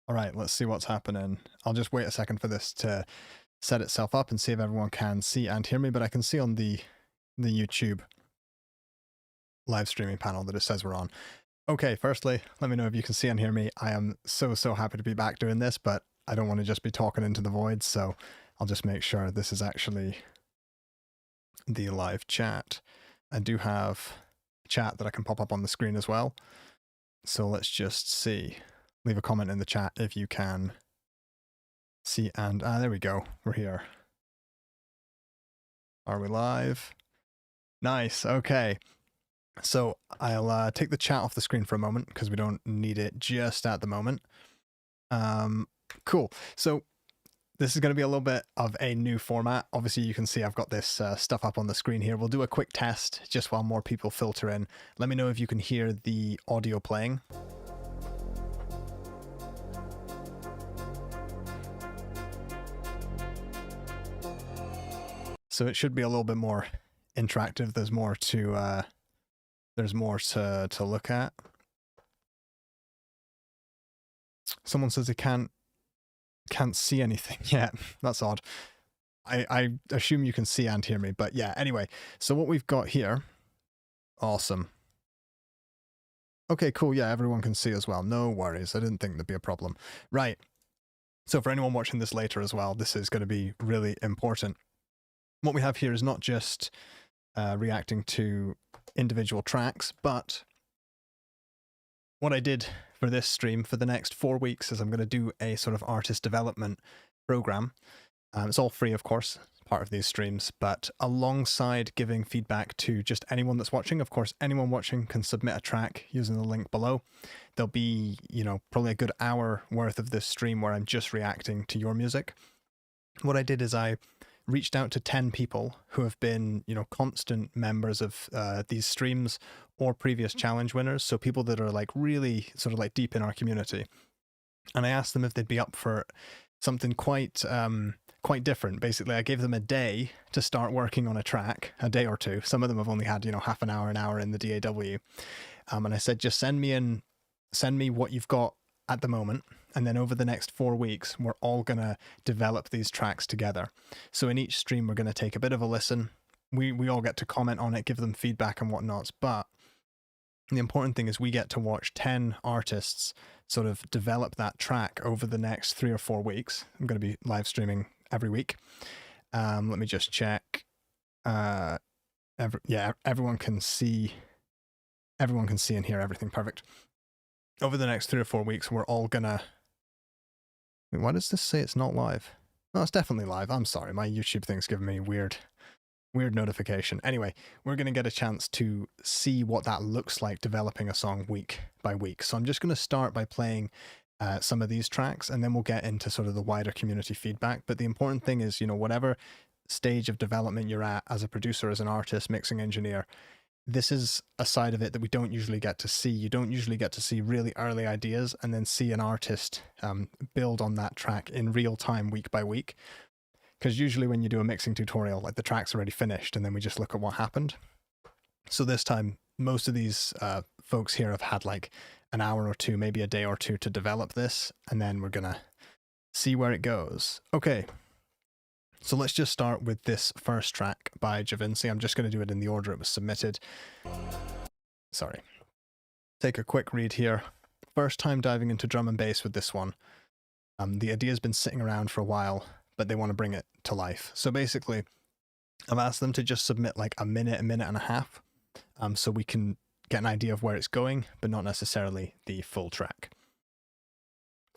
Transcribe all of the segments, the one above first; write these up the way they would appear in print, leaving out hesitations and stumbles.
All right, let's see what's happening. I'll just wait a second for this to set itself up and see if everyone can see and hear me, but I can see on the YouTube live streaming panel that it says we're on. Okay, firstly, let me know if you can see and hear me. I am so happy to be back doing this, but I don't want to just be talking into the void, so I'll just make sure this is actually the live chat. I do have a chat that I can pop up on the screen as well. So let's just see. Leave a comment in the chat if you can see, and there we go. We're here. Are we live? Nice. Okay. So I'll take the chat off the screen for a moment because we don't need it just at the moment. Cool. So this is going to be a little bit of a new format. Obviously, you can see I've got this stuff up on the screen here. We'll do a quick test just while more people filter in. Let me know if you can hear the audio playing. So it should be a little bit more interactive. There's more to look at. Someone says they can't see anything yet. That's odd. I assume you can see and hear me, but yeah, anyway. So what we've got here, awesome. Okay, cool. Yeah, everyone can see as well. No worries. I didn't think there'd be a problem. Right. So for anyone watching this later as well, this is going to be really important. What we have here is not just reacting to individual tracks, but what I did for this stream for the next 4 weeks is I'm going to do a sort of artist development program. It's all free, of course, part of these streams, but alongside giving feedback to just anyone that's watching, of course, anyone watching can submit a track using the link below. There'll be, you know, probably a good hour worth of this stream where I'm just reacting to your music. What I did is I reached out to 10 people who have been, you know, constant members of these streams or previous challenge winners. So people that are like really sort of like deep in our community. And I asked them if they'd be up for something quite different. Basically, I gave them a day to start working on a track, a day or two. Some of them have only had, you know, half an hour in the DAW. And I said, just send me what you've got at the moment, and then over the next 4 weeks we're all gonna develop these tracks together. So in each stream we're gonna take a bit of a listen, we all get to comment on it, give them feedback and whatnot, but the important thing is we get to watch 10 artists sort of develop that track over the next 3 or 4 weeks. I'm going to be live streaming every week. Let me just check. Yeah, everyone can see and hear everything. Perfect. Over the next 3 or 4 weeks, we're all gonna... Wait, why does this say it's not live? No, it's definitely live. I'm sorry, my YouTube thing's giving me weird notification. Anyway, we're gonna get a chance to see what that looks like developing a song week by week. So I'm just gonna start by playing some of these tracks, and then we'll get into sort of the wider community feedback. But the important thing is, you know, whatever stage of development you're at as a producer, as an artist, mixing engineer, this is a side of it that we don't usually get to see. You don't usually get to see really early ideas and then see an artist build on that track in real time, week by week. Because usually when you do a mixing tutorial, like the track's already finished and then we just look at what happened. So this time, most of these folks here have had like an hour or two, maybe a day or two to develop this, and then we're gonna see where it goes. Okay. So let's just start with this first track by Javinci. I'm just going to do it in the order it was submitted. Sorry. Take a quick read here. First time diving into drum and bass with this one. The idea's been sitting around for a while, but they want to bring it to life. So basically, I've asked them to just submit like a minute and a half, so we can get an idea of where it's going, but not necessarily the full track.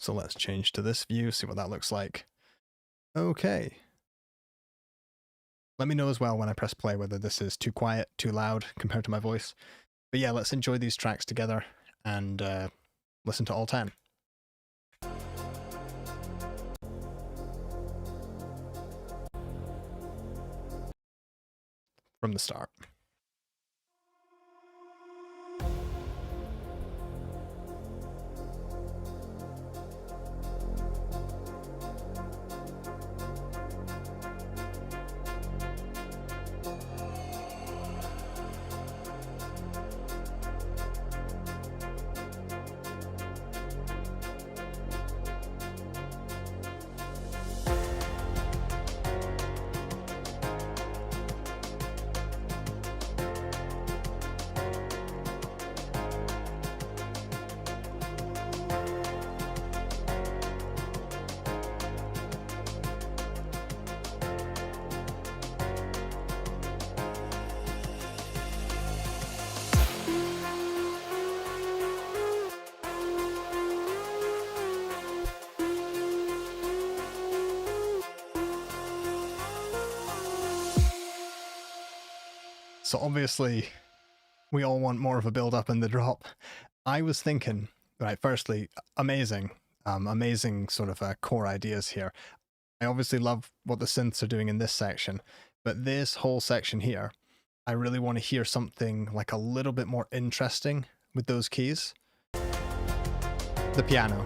So let's change to this view, see what that looks like. Okay. Let me know as well when I press play whether this is too quiet, too loud compared to my voice. But yeah, let's enjoy these tracks together and listen to all 10. From the start. So obviously we all want more of a build up in the drop. I was thinking, right, firstly, amazing sort of core ideas here. I obviously love what the synths are doing in this section, but this whole section here, I really want to hear something like a little bit more interesting with those keys. The piano.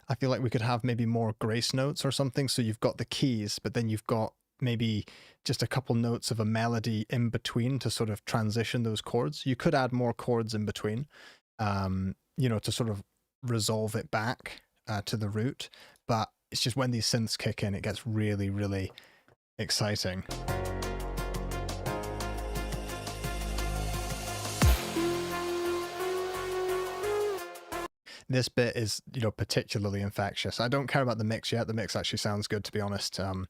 I feel like we could have maybe more grace notes or something. So you've got the keys, but then you've got maybe just a couple notes of a melody in between to sort of transition those chords. You could add more chords in between, you know, to sort of resolve it back to the root. But it's just when these synths kick in, it gets really, really exciting. This bit is, you know, particularly infectious. I don't care about the mix yet. The mix actually sounds good, to be honest, from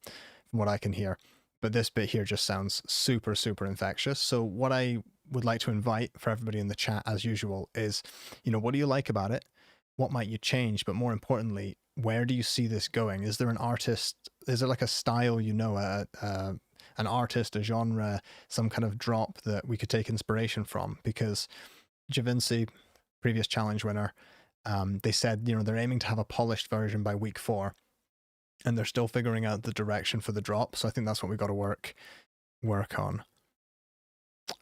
what I can hear. But this bit here just sounds super, super infectious. So what I would like to invite for everybody in the chat, as usual, is, you know, what do you like about it? What might you change? But more importantly, where do you see this going? Is there an artist? Is there like a style, you know, an artist, a genre, some kind of drop that we could take inspiration from? Because Javinci, previous challenge winner, they said, you know, they're aiming to have a polished version by week 4, and they're still figuring out the direction for the drop. So I think that's what we've got to work on.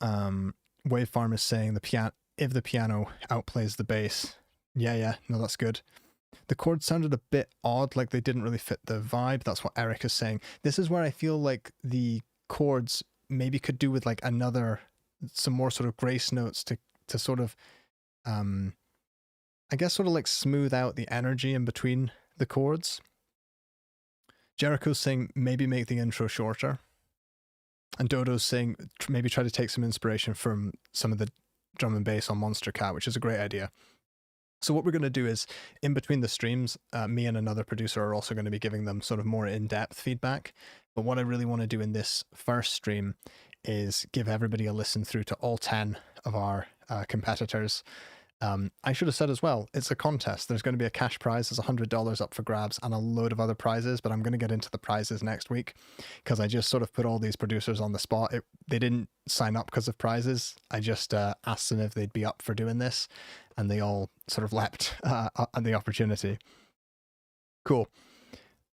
Wavefarm is saying if the piano outplays the bass. Yeah, no, that's good. The chords sounded a bit odd, like they didn't really fit the vibe. That's what Eric is saying. This is where I feel like the chords maybe could do with like some more sort of grace notes to sort of, I guess sort of like smooth out the energy in between the chords. Jericho's saying maybe make the intro shorter. And Dodo's saying maybe try to take some inspiration from some of the drum and bass on Monster Cat, which is a great idea. So what we're going to do is, in between the streams, me and another producer are also going to be giving them sort of more in-depth feedback. But what I really want to do in this first stream is give everybody a listen through to all 10 of our competitors. I should have said as well, it's a contest. There's going to be a cash prize. There's $100 up for grabs and a load of other prizes, but I'm going to get into the prizes next week because I just sort of put all these producers on the spot. They didn't sign up because of prizes. I just asked them if they'd be up for doing this, and they all sort of leapt at the opportunity. Cool.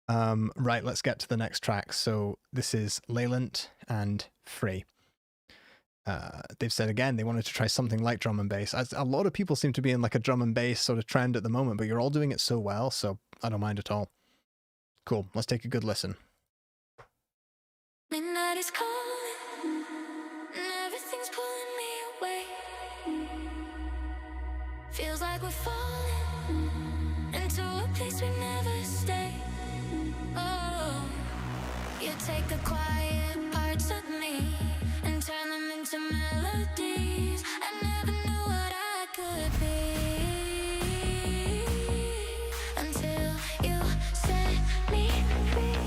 Right, let's get to the next track. So this is Leilent and Free. They've said again they wanted to try something like drum and bass. A lot of people seem to be in like a drum and bass sort of trend at the moment, but you're all doing it so well, so I don't mind at all. Cool, let's take a good listen. Midnight is calling, and everything's pulling me away. Feels like we're falling into a place we never stay. Oh, you take the quiet parts of me and turn them into melodies. I never knew what I could be until you set me free.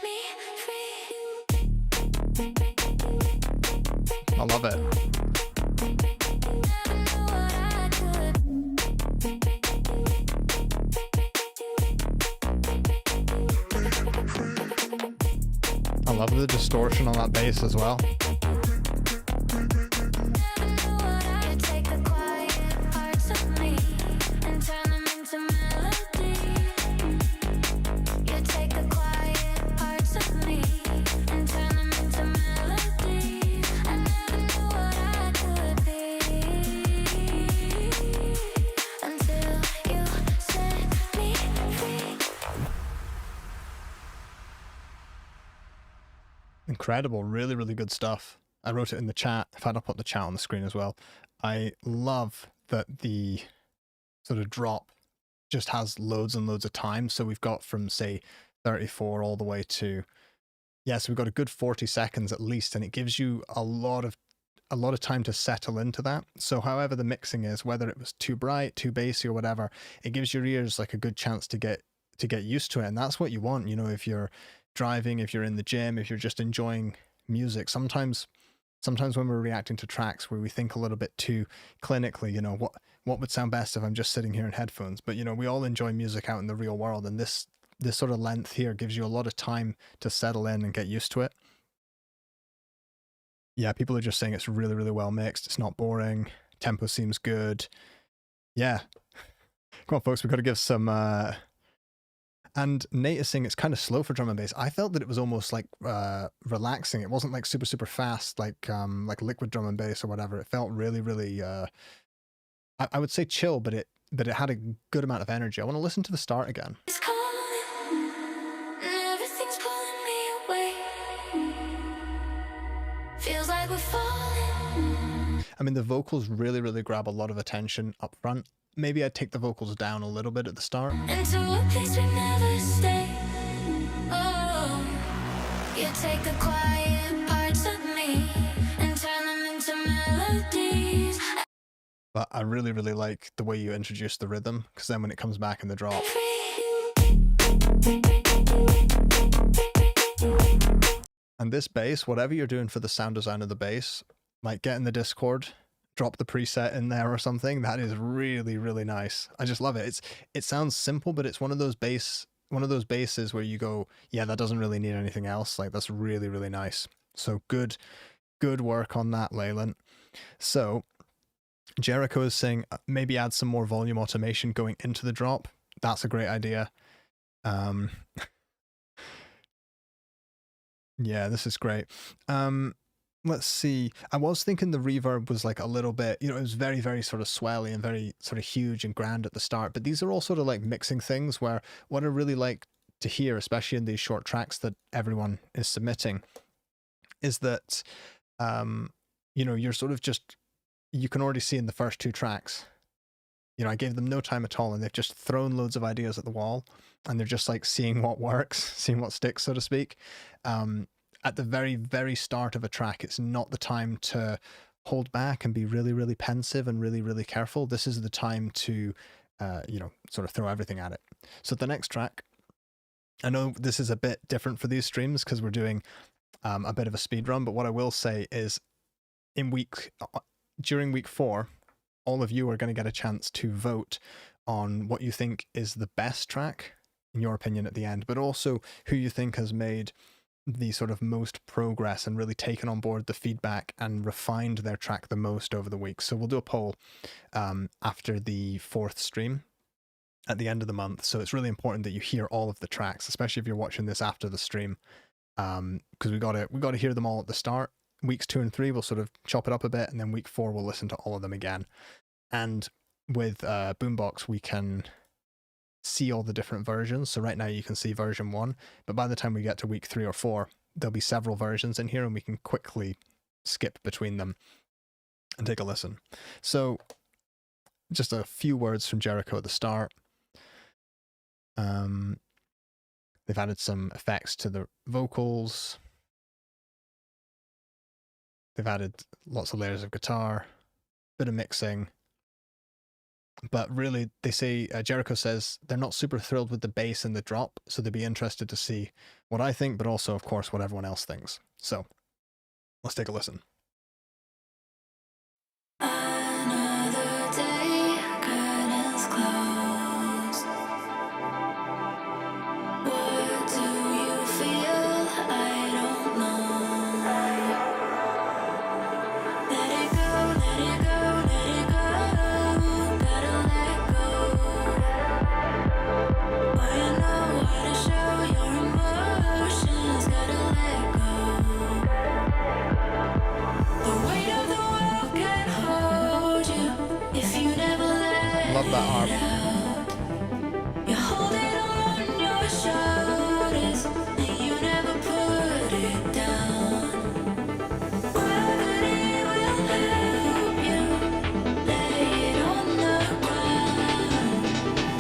Me free. I love it. Never knew what I could. I love the distortion on that bass as well. Incredible, really, really good stuff. I wrote it in the chat. In fact, I'll put the chat on the screen as well. I love that the sort of drop just has loads and loads of time. So we've got from, say, 34 all the way to, yeah, so we've got a good 40 seconds at least, and it gives you a lot of time to settle into that. So however the mixing is, whether it was too bright, too bassy or whatever, it gives your ears like a good chance to get used to it. And that's what you want, you know, if you're driving, if you're in the gym, if you're just enjoying music. Sometimes sometimes when we're reacting to tracks where we think a little bit too clinically, you know, what would sound best if I'm just sitting here in headphones? But, you know, we all enjoy music out in the real world, and this sort of length here gives you a lot of time to settle in and get used to it. Yeah, people are just saying it's really, really well mixed. It's not boring. Tempo seems good. Yeah. Come on, folks, we've got to give some... And Nate is saying it's kind of slow for drum and bass. I felt that it was almost like relaxing. It wasn't like super, super fast, like liquid drum and bass or whatever. It felt really, really... I would say chill, but it had a good amount of energy. I want to listen to the start again. It's calling, and everything's pulling me away. Feels like we're falling. I mean, the vocals really, really grab a lot of attention up front. Maybe I'd take the vocals down a little bit at the start. Into a place we never stay. Oh, you take the quiet parts of me and turn them into melodies. But I really, really like the way you introduce the rhythm, because then when it comes back in the drop. And this bass, whatever you're doing for the sound design of the bass, like get in the Discord, drop the preset in there or something. That is really, really nice. I just love it. It sounds simple, but it's one of those basses where you go, yeah, that doesn't really need anything else. Like, that's really, really nice. So good work on that, Leilent. So Jericho is saying maybe add some more volume automation going into the drop. That's a great idea. Yeah, this is great. Let's see. I was thinking the reverb was like a little bit, you know, it was very, very sort of swelly and very sort of huge and grand at the start. But these are all sort of like mixing things where what I really like to hear, especially in these short tracks that everyone is submitting, is that, you know, you're sort of just, you can already see in the first two tracks, you know, I gave them no time at all and they've just thrown loads of ideas at the wall and they're just like seeing what works, seeing what sticks, so to speak. At the very, very start of a track, it's not the time to hold back and be really, really pensive and really, really careful. This is the time to, you know, sort of throw everything at it. So the next track, I know this is a bit different for these streams because we're doing a bit of a speed run, but what I will say is during week 4, all of you are going to get a chance to vote on what you think is the best track, in your opinion, at the end, but also who you think has made the sort of most progress and really taken on board the feedback and refined their track the most over the week. So we'll do a poll after the 4th stream at the end of the month. So it's really important that you hear all of the tracks, especially if you're watching this after the stream, because we got to hear them all at the start. Weeks 2 and 3, we'll sort of chop it up a bit, and then week 4, we'll listen to all of them again. And with Boombox, we can see all the different versions. So right now you can see version 1, but by the time we get to week 3 or 4, there'll be several versions in here and we can quickly skip between them and take a listen. So just a few words from Jericho at the start. They've added some effects to the vocals. They've added lots of layers of guitar, bit of mixing. But really, they say, Jericho says, they're not super thrilled with the bass and the drop, so they'd be interested to see what I think, but also, of course, what everyone else thinks. So, let's take a listen. Another day, curtains closed. What do you feel? I don't know. Let it go, let it go, let it go. Gotta let go. Oh, you know how to show your emotions. Gotta let go. The weight of the world can hold you if you never let Love that harp. it out. You hold it on your shoulders and you never put it down. Gravity will help you lay it on the ground.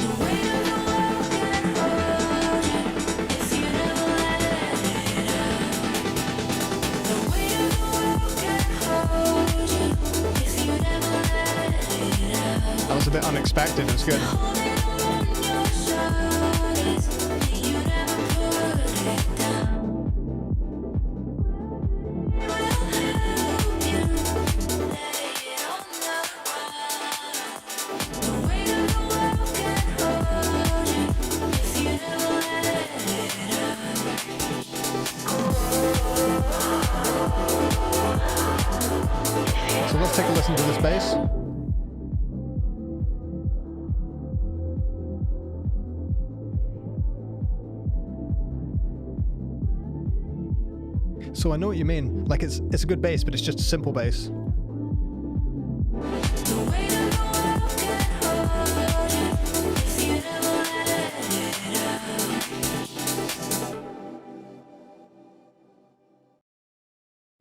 The weight of the world can hold you if you never let it out. The weight of the world can hold you if you never let it out. That was a bit unexpected. It was good. Hold it on your shoulders and you never put it down. Will help bass. So I know what you mean. Like it's a good bass, but it's just a simple bass.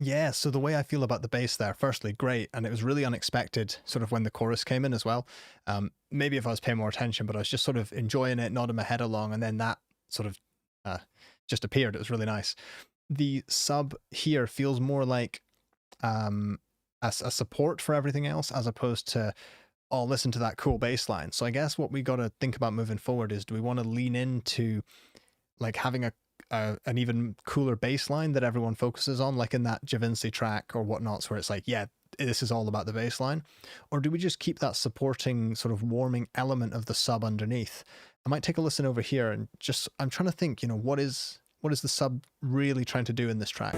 Yeah, so the way I feel about the bass there, firstly, great, and it was really unexpected sort of when the chorus came in as well. Maybe if I was paying more attention, but I was just sort of enjoying it, nodding my head along, and then that sort of just appeared. It was really nice. The sub here feels more like a support for everything else, as opposed to, oh, listen to that cool bass line. So I guess what we got to think about moving forward is, do we want to lean into like having an even cooler bass line that everyone focuses on, like in that Javinci track or whatnots, where it's like, yeah, this is all about the bass line? Or do we just keep that supporting sort of warming element of the sub underneath? I might take a listen over here and just, I'm trying to think, you know, what is the sub really trying to do in this track?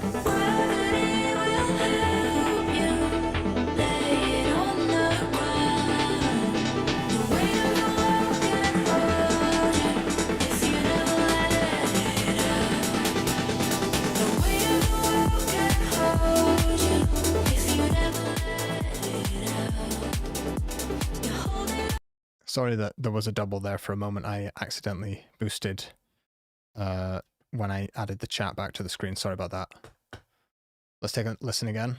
Sorry that there was a double there for a moment. I accidentally boosted when I added the chat back to the screen. Sorry about that. Let's take a listen again.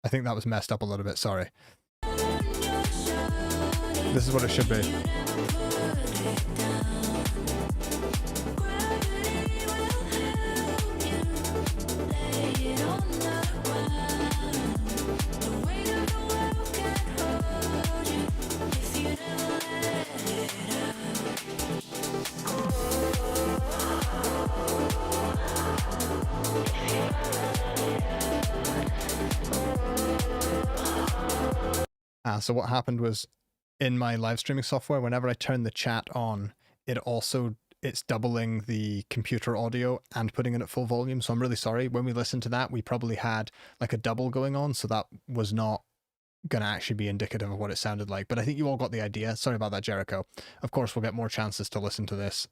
I think that was messed up a little bit. Sorry. This is what it should be. So what happened was, in my live streaming software, whenever I turn the chat on, it's doubling the computer audio and putting it at full volume. So I'm really sorry. When we listened to that, we probably had like a double going on. So that was not going to actually be indicative of what it sounded like. But I think you all got the idea. Sorry about that, Jericho. Of course, we'll get more chances to listen to this.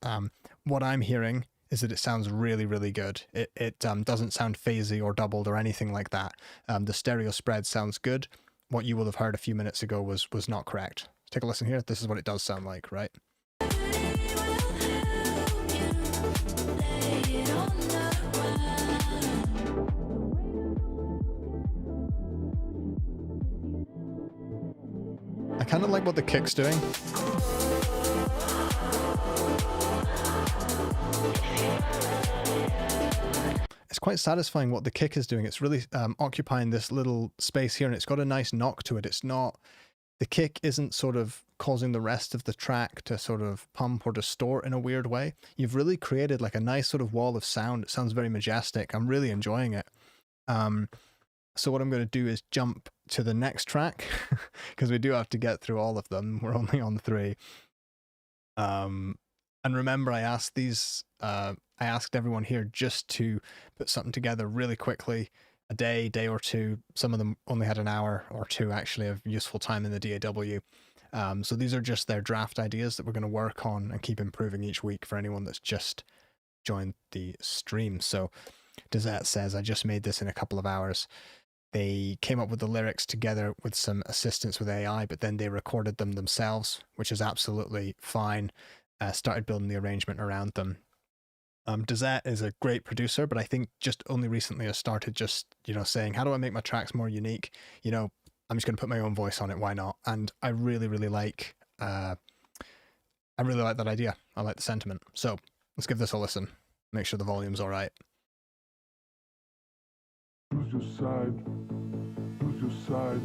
What I'm hearing is that it sounds really, really good. It doesn't sound phasey or doubled or anything like that. The stereo spread sounds good. What you will have heard a few minutes ago was not correct. Take a listen here. This is what it does sound like, right? I kind of like what the kick's doing. It's quite satisfying what the kick is doing. It's really occupying this little space here, and it's got a nice knock to it. It's not, the kick isn't sort of causing the rest of the track to sort of pump or distort in a weird way. You've really created like a nice sort of wall of sound. It sounds very majestic. I'm really enjoying it. So what I'm going to do is jump to the next track, because we do have to get through all of them. We're only on 3. And remember, I asked everyone here just to put something together really quickly, a day or two. Some of them only had an hour or two actually of useful time in the DAW. So these are just their draft ideas that we're going to work on and keep improving each week for anyone that's just joined the stream. So Dette says, I just made this in a couple of hours. They came up with the lyrics together with some assistance with AI, but then they recorded them themselves, which is absolutely fine. Started building the arrangement around them. Dette is a great producer, but I think just only recently has started just, you know, saying, how do I make my tracks more unique? You know, I'm just going to put my own voice on it. Why not? And I really, really like, that idea. I like the sentiment. So let's give this a listen. Make sure the volume's all right. Choose your side. Choose your side.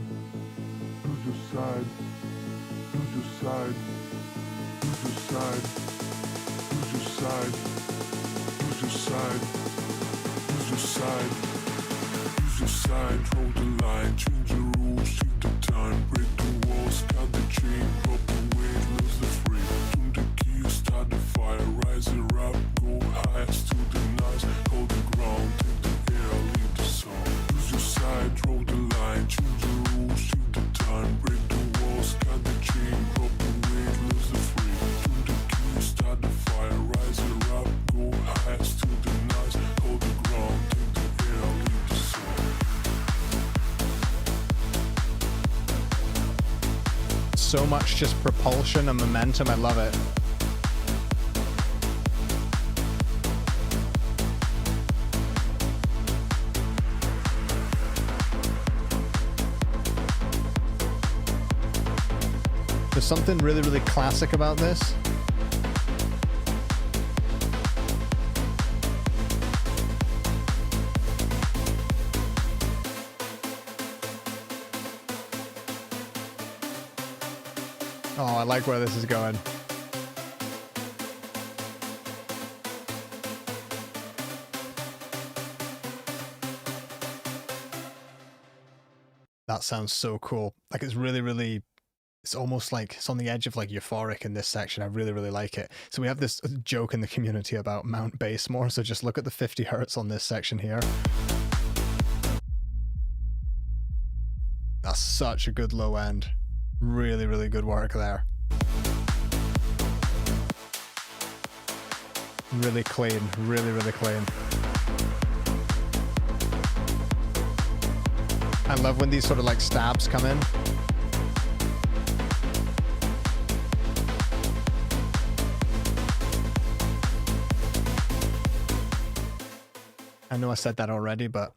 Choose your side. Choose your side. Choose your side. Choose your side. Choose your side. Choose your side. Choose your side. Draw the line. Change the rules. Shift the time. Break the walls. Cut the chain. Drop the weight. Lose the frame. Tune the key. Start the fire. Rise it up. Go high. Still the nice. Hold the ground. Take the air. Leave the song. Choose your side. Draw the line. Change the rules. Shift the time. Break so much just propulsion and momentum. I love it. There's something really, really classic about this. Oh, I like where this is going. That sounds so cool. Like it's really, really, it's almost like it's on the edge of like euphoric in this section. I really, really like it. So we have this joke in the community about mount bass more. So just look at the 50 hertz on this section here. That's such a good low end. Really, really good work there. Really clean, really, really clean. I love when these sort of like stabs come in. I know I said that already, but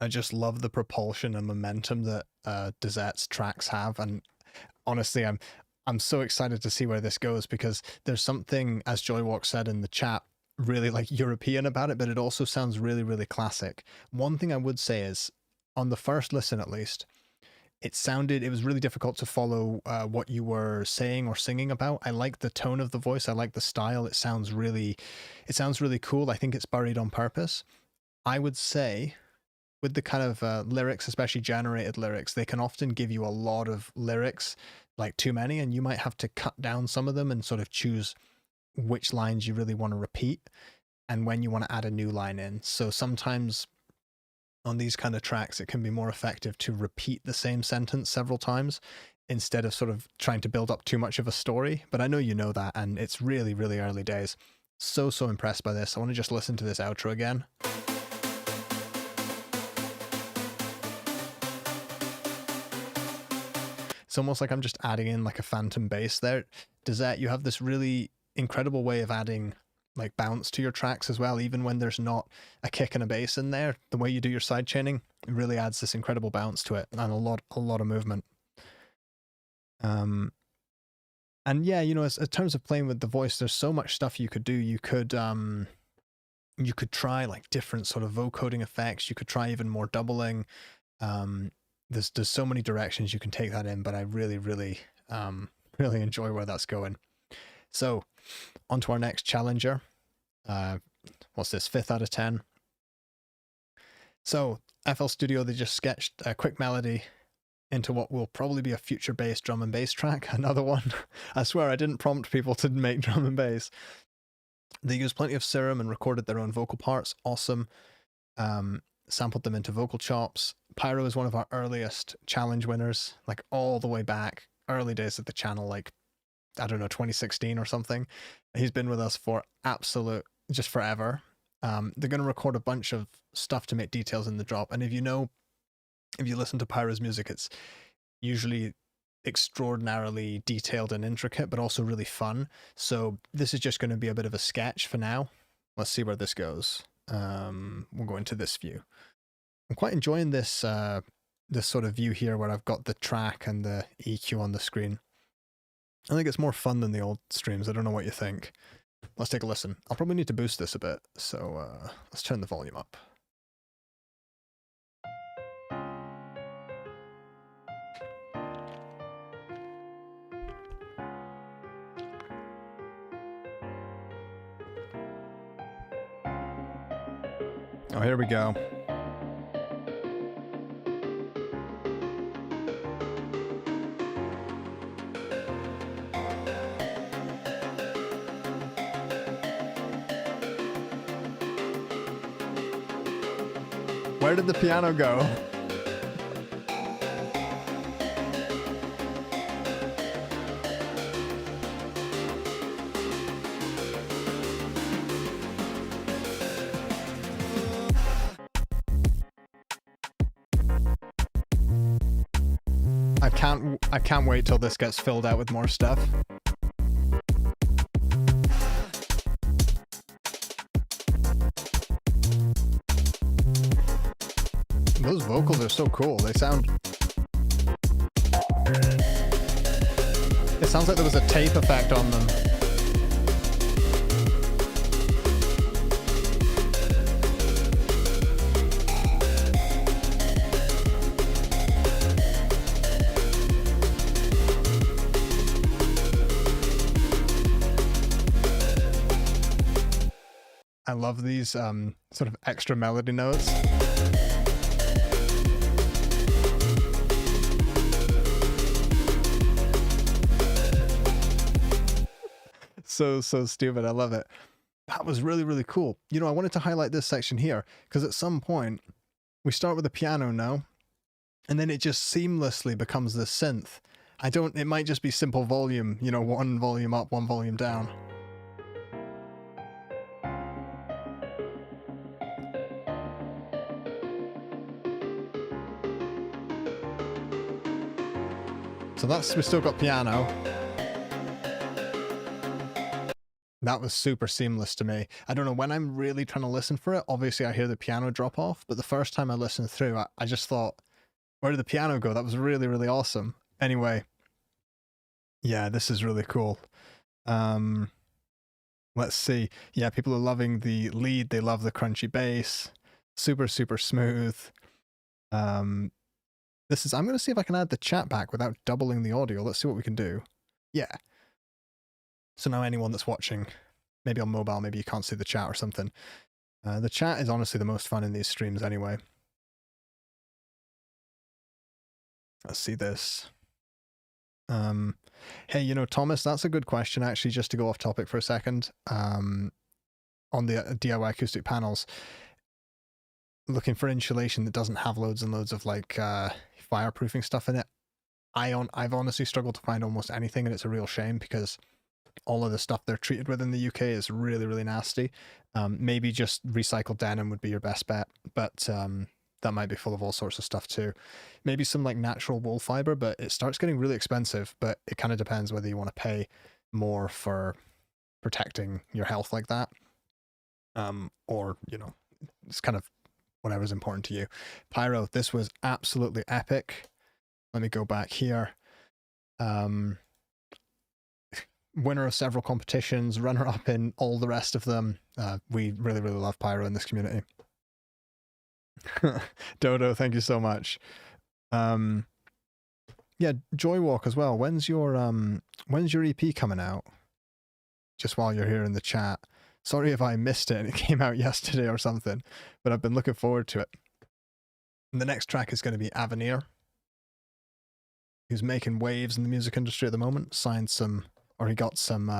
I just love the propulsion and momentum that Dette's tracks have, and honestly, I'm so excited to see where this goes, because there's something, as Joywalk said in the chat, really like European about it, but it also sounds really, really classic. One thing I would say is, on the first listen at least, it was really difficult to follow what you were saying or singing about. I like the tone of the voice, I like the style, it sounds really cool. I think it's buried on purpose. I would say, with the kind of lyrics, especially generated lyrics, they can often give you a lot of lyrics, like too many, and you might have to cut down some of them and sort of choose which lines you really want to repeat and when you want to add a new line in. So sometimes on these kind of tracks, it can be more effective to repeat the same sentence several times instead of sort of trying to build up too much of a story. But I know you know that, and it's really, really early days. So impressed by this. I want to just listen to this outro again. It's almost like I'm just adding in like a phantom bass there. Dette, you have this really incredible way of adding like bounce to your tracks as well, even when there's not a kick and a bass in there. The way you do your side chaining, it really adds this incredible bounce to it, and a lot of movement. And yeah, you know, in terms of playing with the voice, there's so much stuff you could do. You could try like different sort of vocoding effects. You could try even more doubling. There's so many directions you can take that in, but I really, really, really enjoy where that's going. So, on to our next challenger. What's this? 5th out of 10. So, FL Studio, they just sketched a quick melody into what will probably be a future bass drum and bass track. Another one. I swear I didn't prompt people to make drum and bass. They used plenty of serum and recorded their own vocal parts. Awesome. Sampled them into vocal chops. Pyro is one of our earliest challenge winners, like all the way back, early days of the channel, like, I don't know, 2016 or something. He's been with us for just forever. They're going to record a bunch of stuff to make details in the drop. And if you listen to Pyro's music, it's usually extraordinarily detailed and intricate, but also really fun. So this is just going to be a bit of a sketch for now. Let's see where this goes. We'll go into this view. I'm quite enjoying this this sort of view here where I've got the track and the EQ on the screen. I think it's more fun than the old streams. I don't know what you think. Let's take a listen. I'll probably need to boost this a bit, so let's turn the volume up. Oh, here we go. Where did the piano go? I can't wait till this gets filled out with more stuff. Those vocals are so cool. They sound... It sounds like there was a tape effect on them. I love these sort of extra melody notes. So stupid. I love it. That was really, really cool. You know, I wanted to highlight this section here because at some point we start with the piano now, and then it just seamlessly becomes this synth. It might just be simple volume, you know, one volume up, one volume down. So we've still got piano. That was super seamless to me. I don't know, when I'm really trying to listen for it, obviously I hear the piano drop off, but the first time I listened through, I just thought, where did the piano go? That was really, really awesome. Anyway, yeah, this is really cool. Let's see. Yeah, people are loving the lead. They love the crunchy bass. Super, super smooth. I'm going to see if I can add the chat back without doubling the audio. Let's see what we can do. Yeah. So now anyone that's watching, maybe on mobile, maybe you can't see the chat or something. The chat is honestly the most fun in these streams anyway. Let's see this. Hey, you know, Thomas, that's a good question, actually, just to go off topic for a second. On the DIY acoustic panels, looking for insulation that doesn't have loads and loads of like fireproofing stuff in it. I've honestly struggled to find almost anything, and it's a real shame because all of the stuff they're treated with in the UK is really, really nasty. Maybe just recycled denim would be your best bet, but that might be full of all sorts of stuff too. Maybe some like natural wool fiber, but it starts getting really expensive, but it kind of depends whether you want to pay more for protecting your health like that. Or, you know, it's kind of whatever's important to you. Pyro, this was absolutely epic. Let me go back here. Winner of several competitions, runner-up in all the rest of them. We really, really love Pyro in this community. Dodo, thank you so much. Yeah, Joywalk as well. When's your EP coming out? Just while you're here in the chat. Sorry if I missed it and it came out yesterday or something, but I've been looking forward to it. And the next track is going to be Aanir, who's making waves in the music industry at the moment. He got some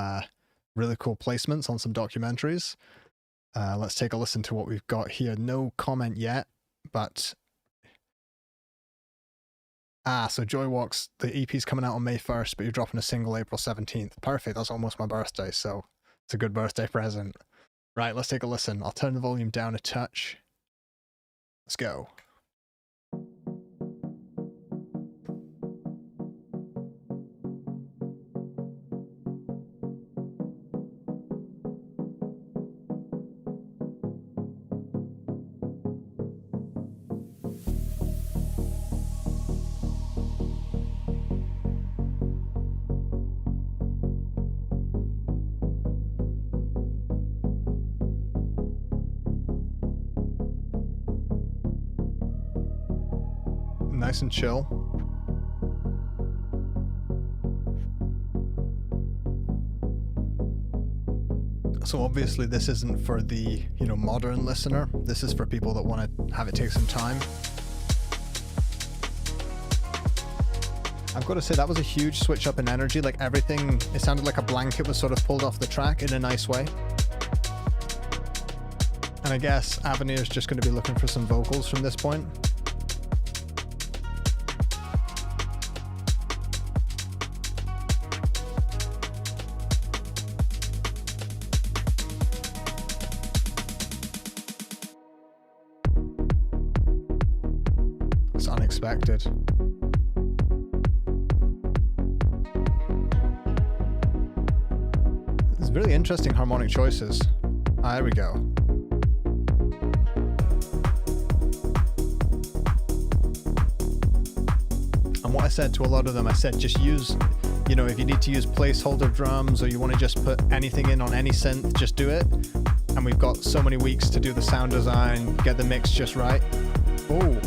really cool placements on some documentaries. Let's take a listen to what we've got here. No comment yet, but... so Joywalks, the EP's coming out on May 1st, but you're dropping a single April 17th. Perfect, that's almost my birthday, so it's a good birthday present. Right, let's take a listen. I'll turn the volume down a touch. Let's go. Nice and chill. So obviously this isn't for the, you know, modern listener. This is for people that want to have it take some time. I've got to say that was a huge switch up in energy. Like everything, it sounded like a blanket was sort of pulled off the track in a nice way. And I guess Aanir's just going to be looking for some vocals from this point. It's unexpected. really interesting harmonic choices. Ah, there we go. And what I said to a lot of them, I said just use, you know, if you need to use placeholder drums or you want to just put anything in on any synth, just do it. And we've got so many weeks to do the sound design, get the mix just right. Oh.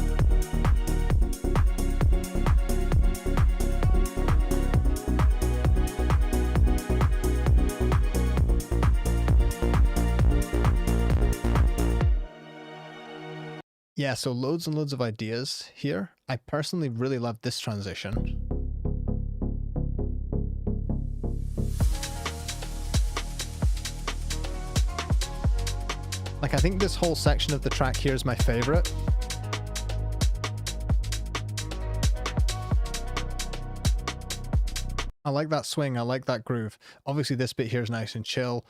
Yeah, so loads and loads of ideas here. I personally really love this transition. Like, I think this whole section of the track here is my favorite. I like that swing, I like that groove. Obviously this bit here is nice and chill.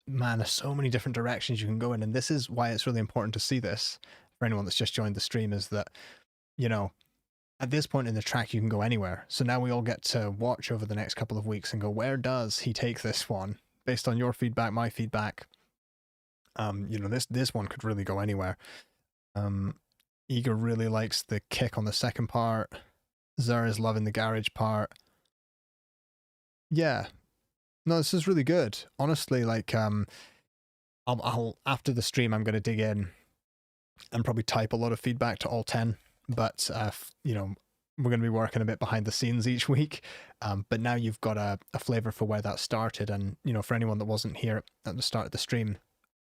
Man, there's so many different directions you can go in, and this is why it's really important to see this for anyone that's just joined the stream, is that, you know, at this point in the track you can go anywhere. So now we all get to watch over the next couple of weeks and go, where does he take this one? Based on your feedback, my feedback. You know, this one could really go anywhere. Igor really likes the kick on the second part. Xer is loving the garage part. Yeah. No, this is really good. Honestly, like, I'll after the stream, I'm going to dig in and probably type a lot of feedback to all 10. But, you know, we're going to be working a bit behind the scenes each week. But now you've got a flavor for where that started. And, you know, for anyone that wasn't here at the start of the stream,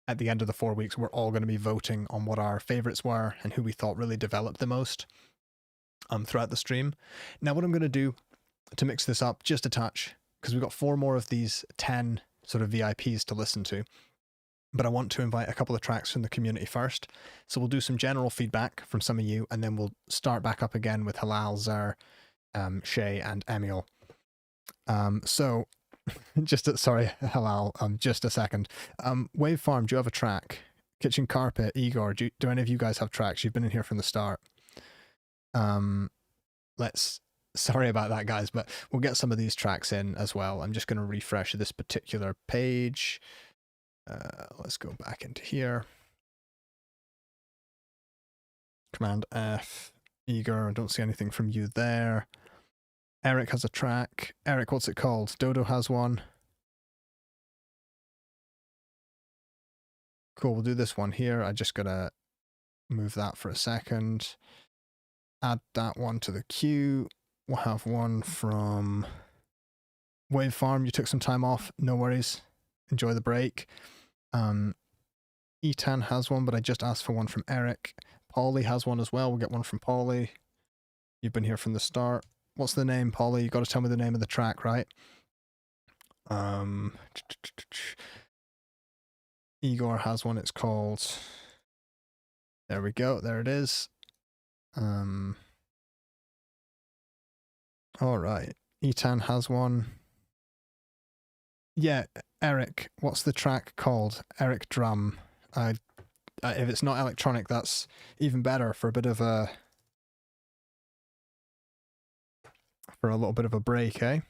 at the end of the 4 weeks, we're all going to be voting on what our favorites were and who we thought really developed the most throughout the stream. Now, what I'm going to do to mix this up just a touch, because we've got 4 more of these 10 sort of VIPs to listen to, but I want to invite a couple of tracks from the community first. So we'll do some general feedback from some of you, and then we'll start back up again with Halal, Xer, Shay, and Emil. So, sorry, Halal, just a second. Wavefarm, do you have a track? Kitchen Carpet, Igor, do any of you guys have tracks? You've been in here from the start. Sorry about that, guys, but we'll get some of these tracks in as well. I'm just going to refresh this particular page. Let's go back into here. Command F. Igor, I don't see anything from you there. Eric has a track. Eric, what's it called? Dodo has one. Cool, we'll do this one here. I just gotta move that for a second. Add that one to the queue. We'll have one from Wavefarm. You took some time off. No worries. Enjoy the break. Eytan has one, but I just asked for one from Eric. Paulie has one as well. We'll get one from Paulie. You've been here from the start. What's the name, Paulie? You got to tell me the name of the track, right? Igor has one. It's called... There we go. There it is. All right. Eytan has one. Yeah, Eric. What's the track called? Eric Drum. If it's not electronic, that's even better for a bit of a... For a little bit of a break, eh?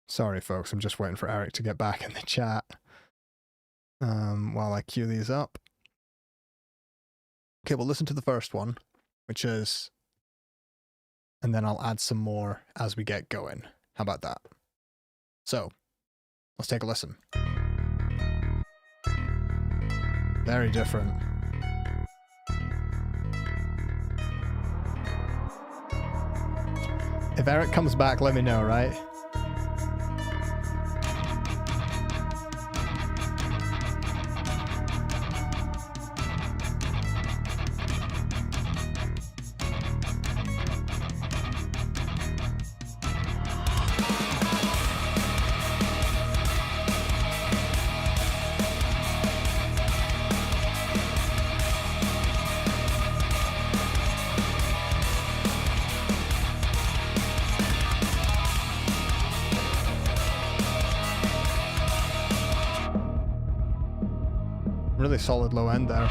Sorry, folks. I'm just waiting for Eric to get back in the chat while I queue these up. Okay, we'll listen to the first one, which is... And then I'll add some more as we get going. How about that? So, let's take a listen. Very different. If Eric comes back, let me know, right? Really solid low end there.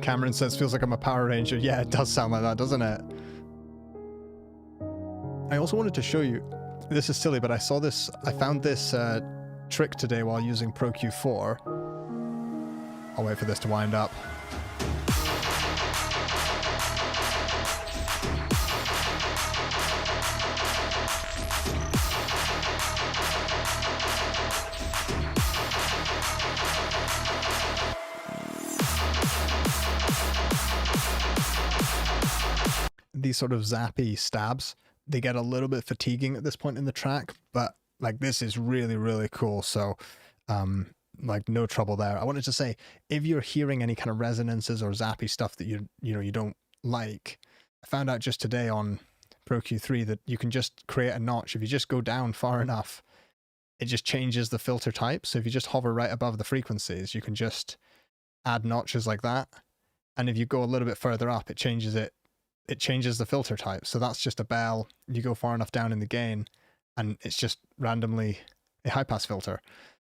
Cameron says, feels like I'm a Power Ranger. Yeah, it does sound like that, doesn't it? I also wanted to show you, this is silly, but I found this trick today while using Pro Q4. I'll wait for this to wind up. These sort of zappy stabs, they get a little bit fatiguing at this point in the track, but like this is really, really cool. So like no trouble there. I wanted to say, if you're hearing any kind of resonances or zappy stuff that you don't like, I found out just today on Pro Q3 that you can just create a notch. If you just go down far enough, it just changes the filter type. So if you just hover right above the frequencies, you can just add notches like that. And if you go a little bit further up, it changes the filter type. So that's just a bell. You go far enough down in the gain and it's just randomly a high pass filter.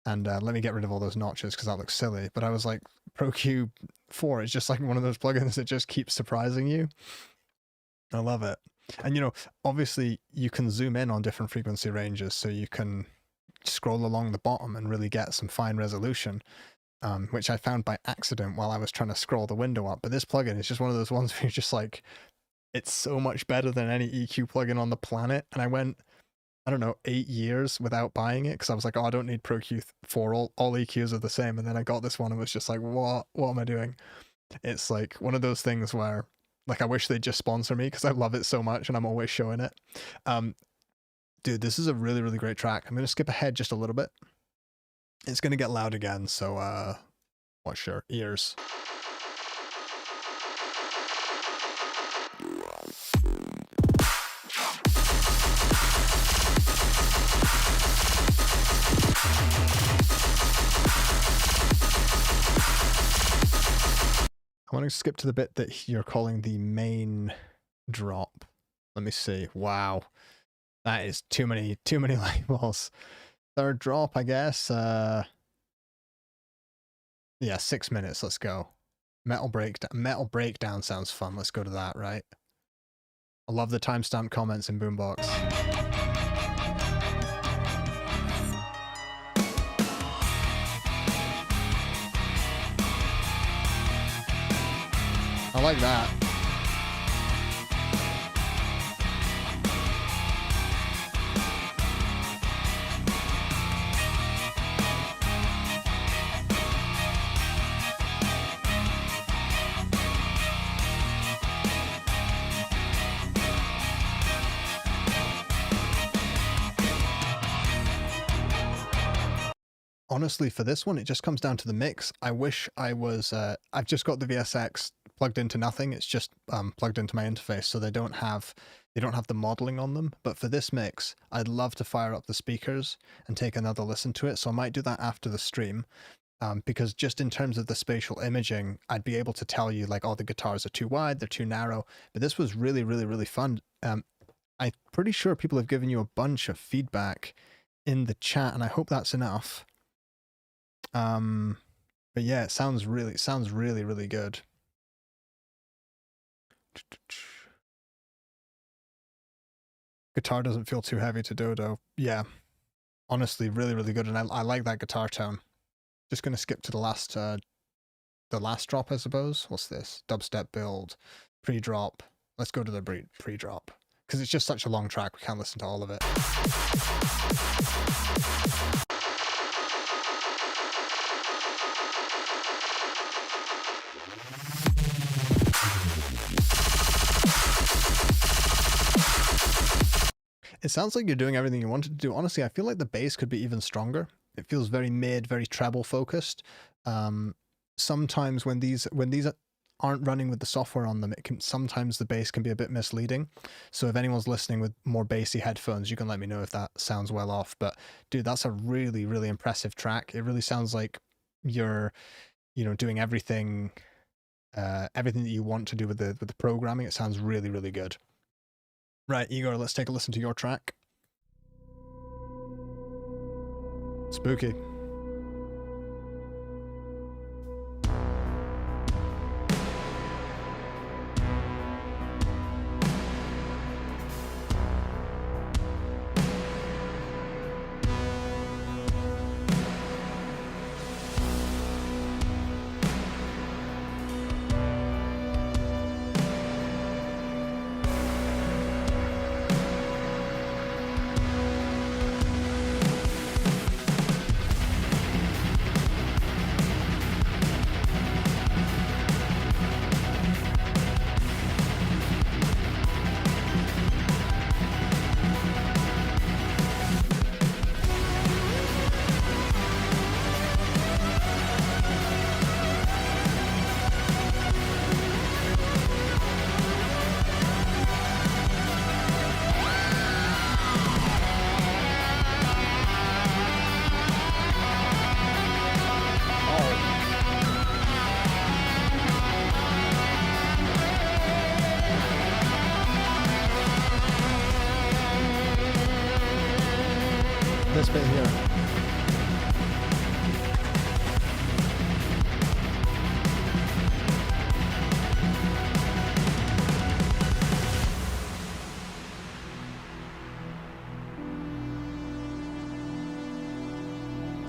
And let me get rid of all those notches because that looks silly. But I was like, Pro Q4 is just like one of those plugins that just keeps surprising you. I love it. And obviously you can zoom in on different frequency ranges, so you can scroll along the bottom and really get some fine resolution. Which I found by accident while I was trying to scroll the window up. But this plugin is just one of those ones where you're just like, it's so much better than any EQ plugin on the planet. And I went, I don't know, 8 years without buying it because I was like, oh, I don't need Pro Q4. All EQs are the same. And then I got this one and was just like, what am I doing? It's like one of those things where like I wish they'd just sponsor me because I love it so much and I'm always showing it. Dude, this is a really, really great track. I'm going to skip ahead just a little bit. It's going to get loud again, so watch your ears. I want to skip to the bit that you're calling the main drop. Let me see. Wow. That is too many labels. Third drop, I guess. Yeah, 6 minutes. Let's go. Metal breakdown sounds fun. Let's go to that, right? I love the timestamp comments in Boombox. I like that. Honestly, for this one, it just comes down to the mix. I wish I was, I've just got the VSX plugged into nothing. It's just plugged into my interface, so they don't have the modeling on them. But for this mix, I'd love to fire up the speakers and take another listen to it. So I might do that after the stream, because just in terms of the spatial imaging, I'd be able to tell you like, oh, the guitars are too wide, they're too narrow. But this was really, really, really fun. I'm pretty sure people have given you a bunch of feedback in the chat, and I hope that's enough. But yeah, it sounds really, really good. Guitar doesn't feel too heavy to dodo. Yeah, honestly, really, really good. And I like that guitar tone. Just going to skip to the last drop, I suppose. What's this? Dubstep build, pre-drop. Let's go to the pre-drop because it's just such a long track. We can't listen to all of it. It sounds like you're doing everything you wanted to do. Honestly, I feel like the bass could be even stronger. It feels very mid, very treble focused. Sometimes when these aren't running with the software on them, sometimes the bass can be a bit misleading. So if anyone's listening with more bassy headphones, you can let me know if that sounds well off. But dude, that's a really, really impressive track. It really sounds like you're, doing everything that you want to do with the programming. It sounds really, really good. Right, Igor, let's take a listen to your track. Spooky. this bit here.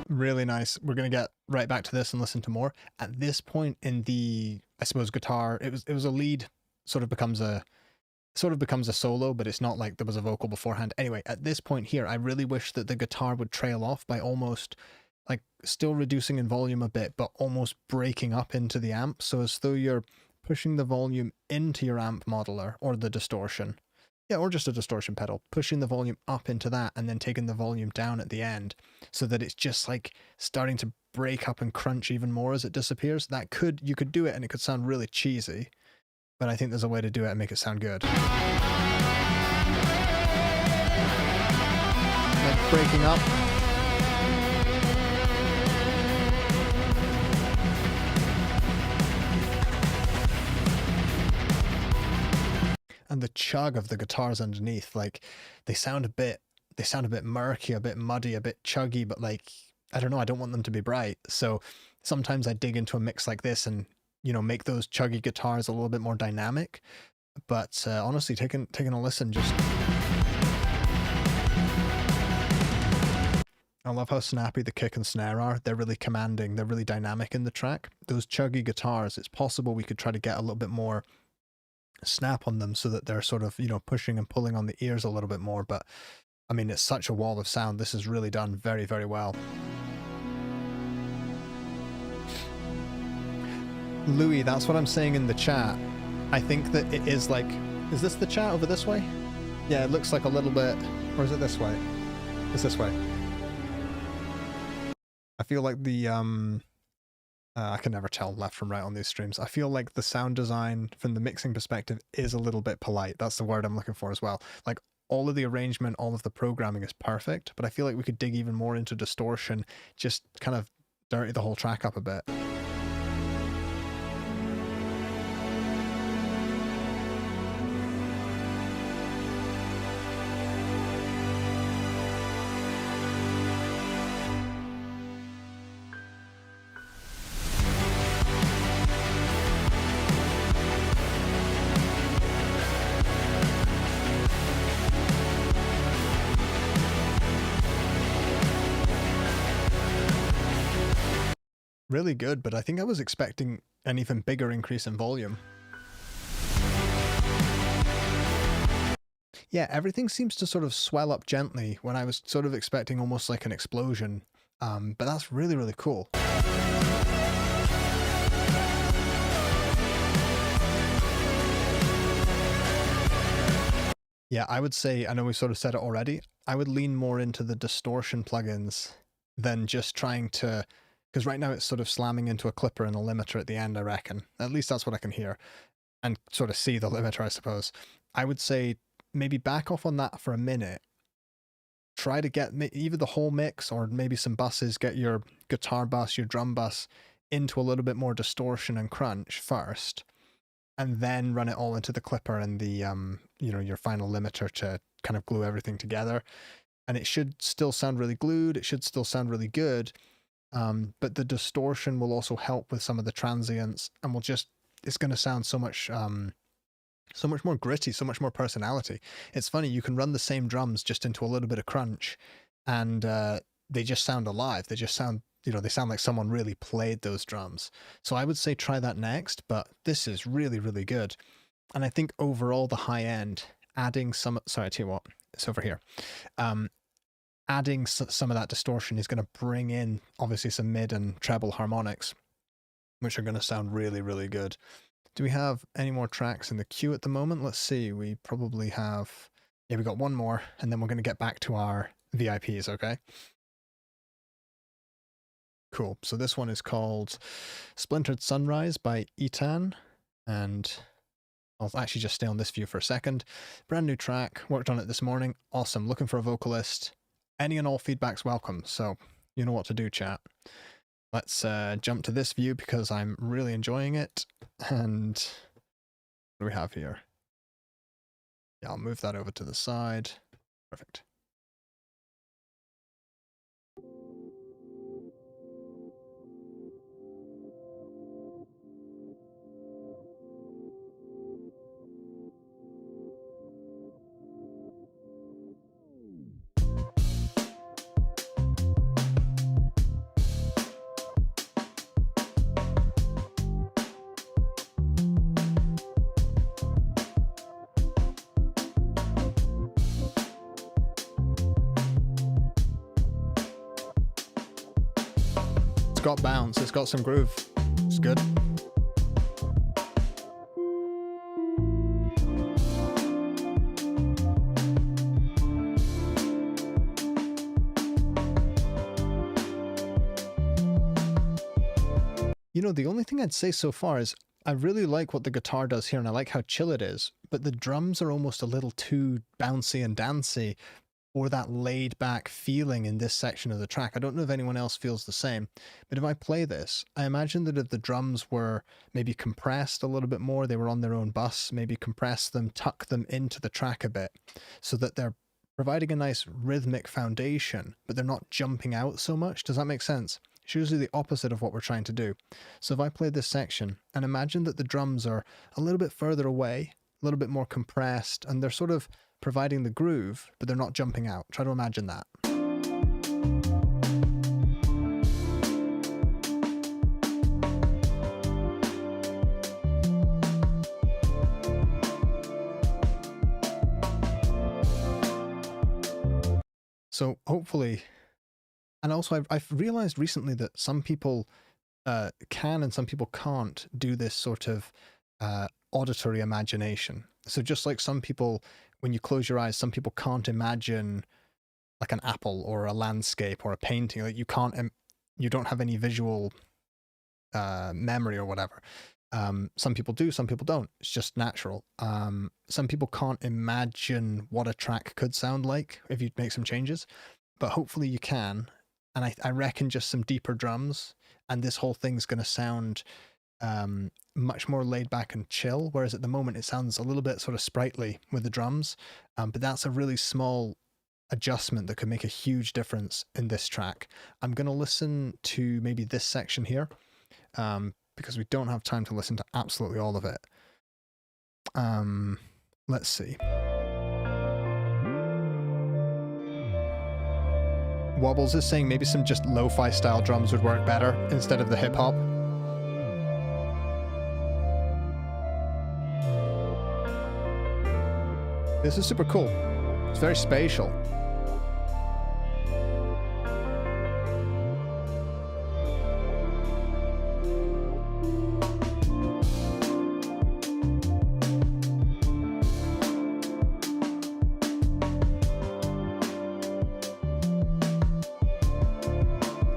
Really nice. We're gonna get right back to this and listen to more. At this point in the, I suppose, guitar, it was a lead, sort of becomes a solo, but it's not like there was a vocal beforehand. Anyway, at this point here, I really wish that the guitar would trail off by almost like still reducing in volume a bit, but almost breaking up into the amp, so as though you're pushing the volume into your amp modeler or the distortion. Yeah, or just a distortion pedal, pushing the volume up into that and then taking the volume down at the end so that it's just like starting to break up and crunch even more as it disappears. You could do it and it could sound really cheesy, but I think there's a way to do it and make it sound good. Like breaking up. And the chug of the guitars underneath, like they sound a bit murky, a bit muddy, a bit chuggy, but like, I don't know, I don't want them to be bright. So sometimes I dig into a mix like this and, you know, make those chuggy guitars a little bit more dynamic. But honestly, taking a listen, just, I love how snappy the kick and snare are. They're really commanding. They're really dynamic in the track. Those chuggy guitars, it's possible we could try to get a little bit more snap on them so that they're sort of, you know, pushing and pulling on the ears a little bit more. But I mean, it's such a wall of sound. This is really done very, very well. Louis, that's what I'm saying in the chat. I think that it is like, is this the chat over this way? Yeah, it looks like a little bit, or is it this way? It's this way. I feel like the, I can never tell left from right on these streams. I feel like the sound design from the mixing perspective is a little bit polite. That's the word I'm looking for as well. Like all of the arrangement, all of the programming is perfect, but I feel like we could dig even more into distortion, just kind of dirty the whole track up a bit. Really good, but I think I was expecting an even bigger increase in volume. Yeah, everything seems to sort of swell up gently when I was sort of expecting almost like an explosion. But that's really, really cool. Yeah, I would say, I know we sort of said it already, I would lean more into the distortion plugins than just trying to, because right now it's sort of slamming into a clipper and a limiter at the end, I reckon. At least that's what I can hear. And sort of see the limiter, I suppose. I would say maybe back off on that for a minute. Try to get either the whole mix or maybe some buses, get your guitar bus, your drum bus into a little bit more distortion and crunch first. And then run it all into the clipper and the, you know, your final limiter to kind of glue everything together. And it should still sound really glued. It should still sound really good. But the distortion will also help with some of the transients, and will just, it's going to sound so much more gritty, so much more personality. It's funny, you can run the same drums just into a little bit of crunch, and they just sound alive. They just sound, you know, they sound like someone really played those drums. So I would say try that next, but this is really, really good. And I think overall the high end, adding some, sorry, I tell you what, it's over here. Adding some of that distortion is going to bring in obviously some mid and treble harmonics, which are going to sound really, really good. Do we have any more tracks in the queue at the moment? Let's see. We probably have, yeah, we got one more, and then we're going to get back to our VIPs, okay? Cool. So this one is called Splintered Sunrise by Eytan, and I'll actually just stay on this view for a second. Brand new track, worked on it this morning. Awesome. Looking for a vocalist. Any and all feedback's welcome, so you know what to do, chat. Let's jump to this view because I'm really enjoying it. And what do we have here? Yeah, I'll move that over to the side. Perfect. It's got bounce. It's got some groove. It's good. You know, the only thing I'd say so far is I really like what the guitar does here, and I like how chill it is, but the drums are almost a little too bouncy and dancey for that laid back feeling in this section of the track. I don't know if anyone else feels the same, but if I play this, I imagine that if the drums were maybe compressed a little bit more, they were on their own bus, maybe compress them, tuck them into the track a bit so that they're providing a nice rhythmic foundation, but they're not jumping out so much. Does that make sense? It's usually the opposite of what we're trying to do. So if I play this section and imagine that the drums are a little bit further away, a little bit more compressed, and they're sort of providing the groove, but they're not jumping out. Try to imagine that. So hopefully, and also I've realized recently that some people can and some people can't do this sort of auditory imagination. So just like some people, when you close your eyes, some people can't imagine like an apple or a landscape or a painting. Like you can't, you don't have any visual memory or whatever. Some people do, some people don't. It's just natural. Some people can't imagine what a track could sound like if you make some changes, but hopefully you can. And I reckon just some deeper drums and this whole thing's going to sound much more laid back and chill, whereas at the moment it sounds a little bit sort of sprightly with the drums, but that's a really small adjustment that could make a huge difference in this track. I'm going to listen to maybe this section here, because we don't have time to listen to absolutely all of it. Let's see. Wobbles is saying maybe some just lo-fi style drums would work better instead of the hip-hop. This is super cool. It's very spatial.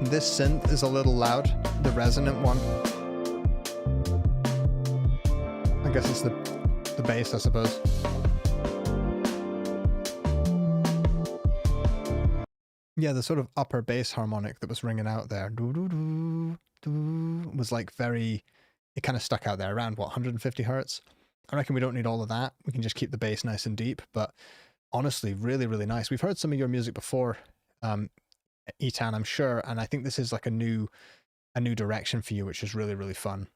This synth is a little loud, the resonant one. I guess it's the bass, I suppose. Yeah, the sort of upper bass harmonic that was ringing out there was like very, it kind of stuck out there around, what, 150 hertz? I reckon we don't need all of that. We can just keep the bass nice and deep, but honestly, really, really nice. We've heard some of your music before, Eytan, I'm sure, and I think this is like a new direction for you, which is really, really fun.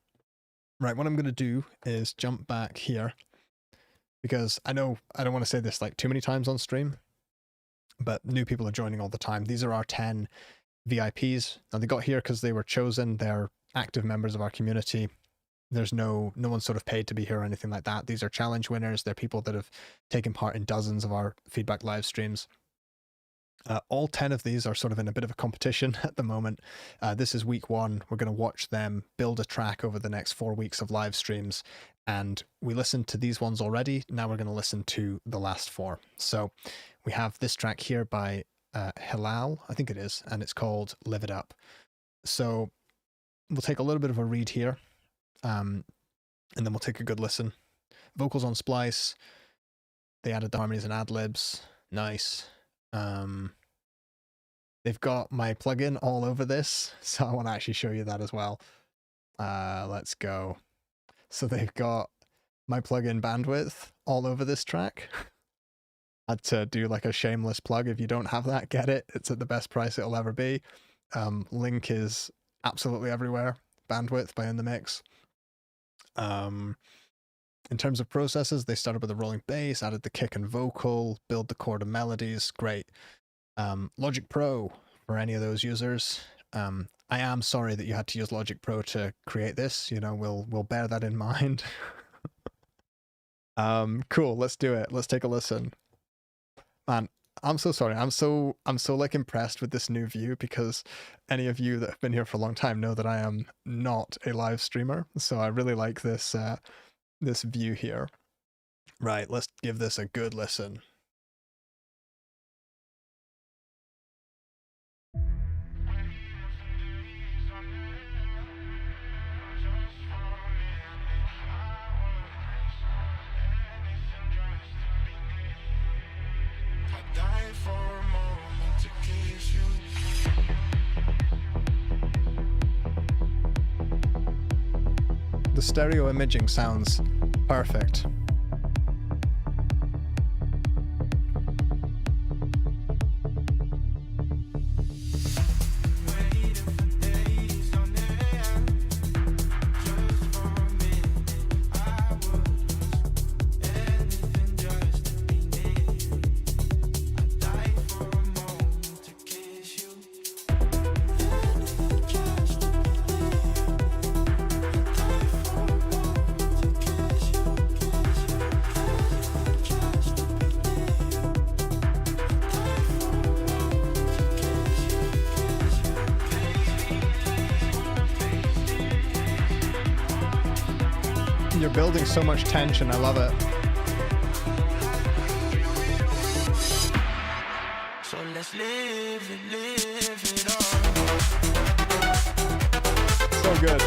Right, what I'm going to do is jump back here, because I know I don't want to say this like too many times on stream, but new people are joining all the time. These are our 10 VIPs. Now they got here because they were chosen. They're active members of our community. There's no one sort of paid to be here or anything like that. These are challenge winners. They're people that have taken part in dozens of our feedback live streams. All 10 of these are sort of in a bit of a competition at the moment. This is week 1. We're going to watch them build a track over the next 4 weeks of live streams. And we listened to these ones already. Now we're going to listen to the last 4. So we have this track here by Halal, I think it is, and it's called Live It Up. So we'll take a little bit of a read here, and then we'll take a good listen. Vocals on Splice. They added the harmonies and ad-libs. Nice. They've got my plugin all over this, so I want to actually show you that as well. Let's go. So they've got my plugin bandwidth all over this track. Had to do like a shameless plug. If you don't have that, get it. It's at the best price it'll ever be. Link is absolutely everywhere. Bandwidth by In The Mix. In terms of processes, they started with a rolling bass, added the kick and vocal, build the chord and melodies. Great. Logic Pro for any of those users. I am sorry that you had to use Logic Pro to create this. You know, we'll bear that in mind. Cool. Let's do it. Let's take a listen. Man, I'm so sorry. I'm so like impressed with this new view, because any of you that have been here for a long time know that I am not a live streamer. So I really like this this view here. Right, let's give this a good listen. The stereo imaging sounds perfect. You're building so much tension. I love it. So let's live it on. So good.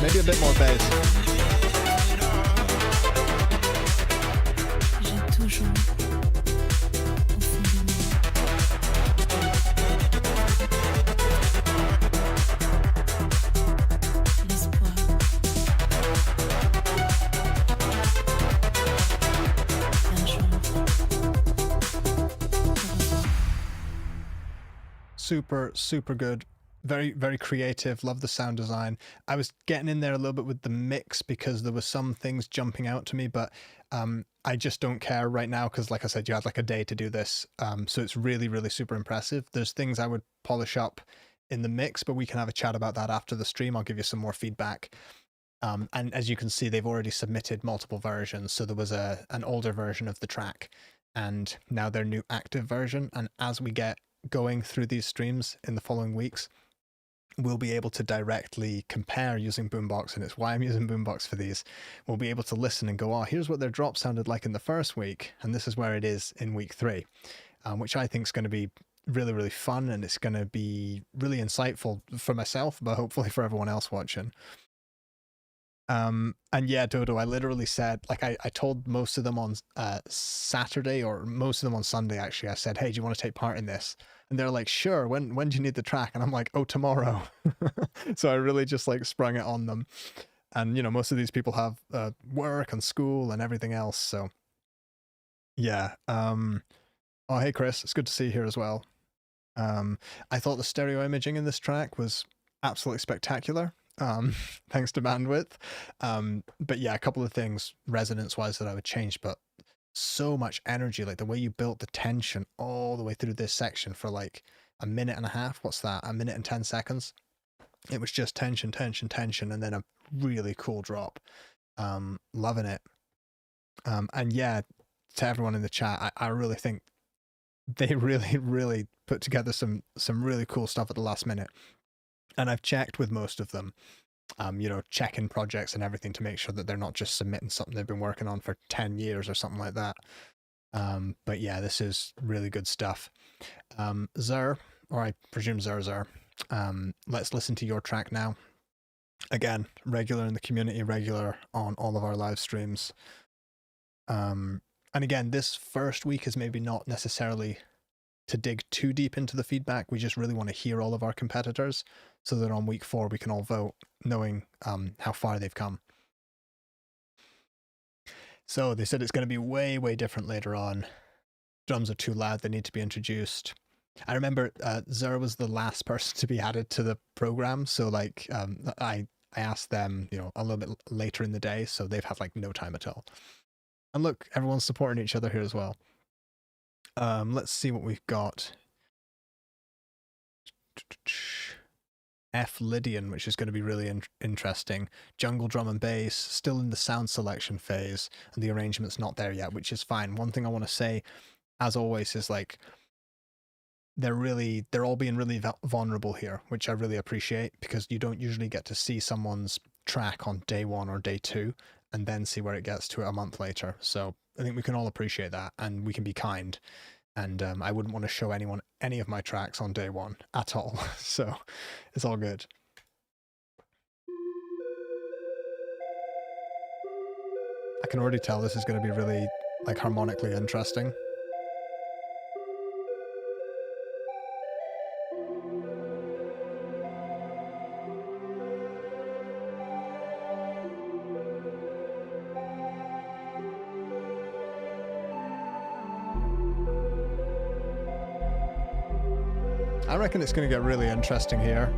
Maybe a bit more bass. J'ai toujours au fond de moi l'espoir. Un jour, te revoir. Super good. Very creative. Love the sound design. I was getting in there a little bit with the mix because there were some things jumping out to me, but I just don't care right now because, like I said, you had like a day to do this. So it's really super impressive. There's things I would polish up in the mix, but we can have a chat about that after the stream. I'll give you some more feedback. And as you can see, they've already submitted multiple versions. So there was an older version of the track and now their new active version. And as we get going through these streams in the following weeks, we'll be able to directly compare using Boombox, and it's why I'm using Boombox for these. We'll be able to listen and go, oh, here's what their drop sounded like in the first week, and this is where it is in week 3, which I think is going to be really fun, and it's going to be really insightful for myself, but hopefully for everyone else watching. And yeah, Dodo, I literally said, like, I told most of them on Saturday, or most of them on Sunday, actually. I said, hey, do you want to take part in this? And they're like, sure, when do you need the track? And I'm like, oh, tomorrow. So I really just like sprung it on them. And, you know, most of these people have work and school and everything else. So yeah. Oh, hey, Chris, it's good to see you here as well. I thought the stereo imaging in this track was absolutely spectacular. Thanks to bandwidth. But yeah, a couple of things resonance wise that I would change, but so much energy, like the way you built the tension all the way through this section for like a minute and a half. What's that? A minute and 10 seconds. It was just tension, and then a really cool drop. Loving it. And yeah, to everyone in the chat, I really think they really put together some really cool stuff at the last minute. And I've checked with most of them, you know, checking projects and everything to make sure that they're not just submitting something they've been working on for 10 years or something like that. But yeah, this is really good stuff. Zer, or I presume Zer, let's listen to your track now. Again, regular in the community, regular on all of our live streams. And again, this first week is maybe not necessarily to dig too deep into the feedback. We just really want to hear all of our competitors so that on week 4 we can all vote knowing how far they've come. So they said it's going to be way different later on. Drums are too loud, they need to be introduced. I remember Zer was the last person to be added to the program, so like I asked them, you know, a little bit later in the day, so they've had like no time at all. And look, everyone's supporting each other here as well. Let's see what we've got. F Lydian, which is going to be really interesting. Jungle drum and bass, still in the sound selection phase, and the arrangement's not there yet, which is fine. One thing I want to say, as always, is like, they're all being really vulnerable here, which I really appreciate, because you don't usually get to see someone's track on day 1 or day 2 and then see where it gets to a month later. So I think we can all appreciate that, and we can be kind. And I wouldn't want to show anyone any of my tracks on day 1 at all. So it's all good. I can already tell this is going to be really like harmonically interesting. I reckon it's going to get really interesting here.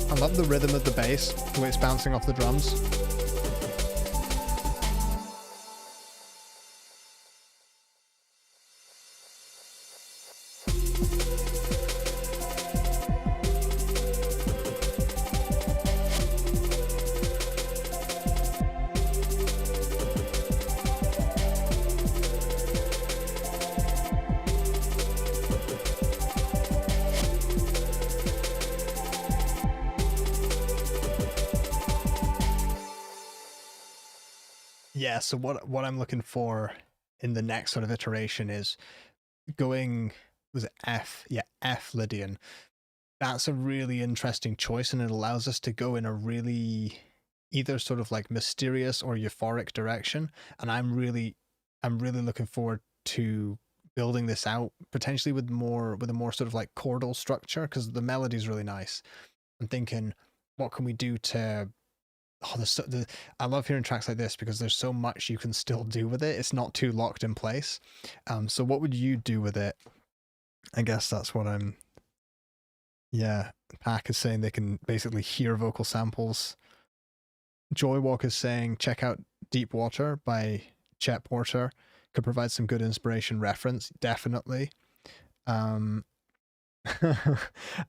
I love the rhythm of the bass, the way it's bouncing off the drums. Yeah, so what I'm looking for in the next sort of iteration is going, was it F? Yeah, F Lydian. That's a really interesting choice, and it allows us to go in a really either sort of like mysterious or euphoric direction. And I'm really looking forward to building this out, potentially with a more sort of like chordal structure, because the melody is really nice. I'm thinking, what can we do to I love hearing tracks like this because there's so much you can still do with it. It's not too locked in place. So what would you do with it? I guess that's what I'm... Yeah, Pack is saying they can basically hear vocal samples. Joywalk is saying, check out Deep Water by Chet Porter. Could provide some good inspiration reference. Definitely.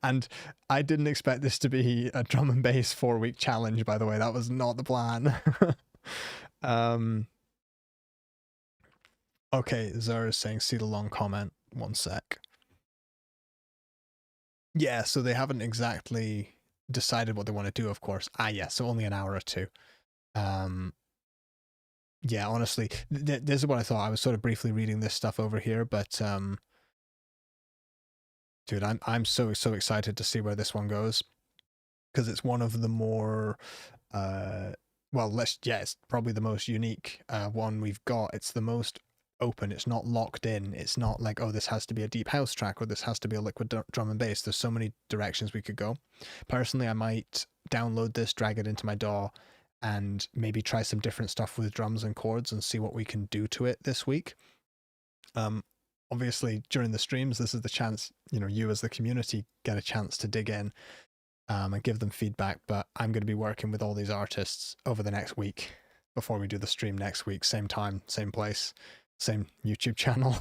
And I didn't expect this to be a drum and bass 4-week challenge, by the way. That was not the plan. Okay, Zara is saying, see the long comment. 1 sec. Yeah, so they haven't exactly decided what they want to do, of course. Yeah, so only an hour or 2. Yeah, honestly, this is what I thought. I was sort of briefly reading this stuff over here, but dude, I'm so excited to see where this one goes, because it's one of the more it's probably the most unique one we've got. It's the most open. It's not locked in. It's not like, oh, this has to be a deep house track or this has to be a liquid drum and bass. There's so many directions we could go. Personally, I might download this, drag it into my DAW, and maybe try some different stuff with drums and chords and see what we can do to it this week. Obviously, during the streams, this is the chance, you as the community get a chance to dig in and give them feedback. But I'm going to be working with all these artists over the next week before we do the stream next week. Same time, same place, same YouTube channel.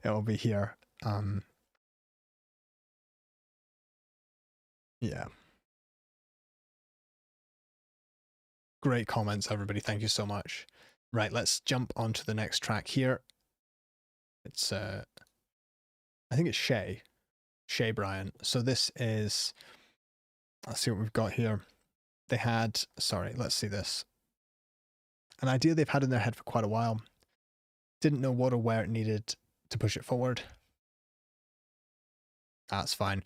It will be here. Yeah. Great comments, everybody. Thank you so much. Right, let's jump on to the next track here. It's, I think it's Shay Bryant. So this is, let's see what we've got here. They had, let's see this. An idea they've had in their head for quite a while. Didn't know what or where it needed to push it forward. That's fine.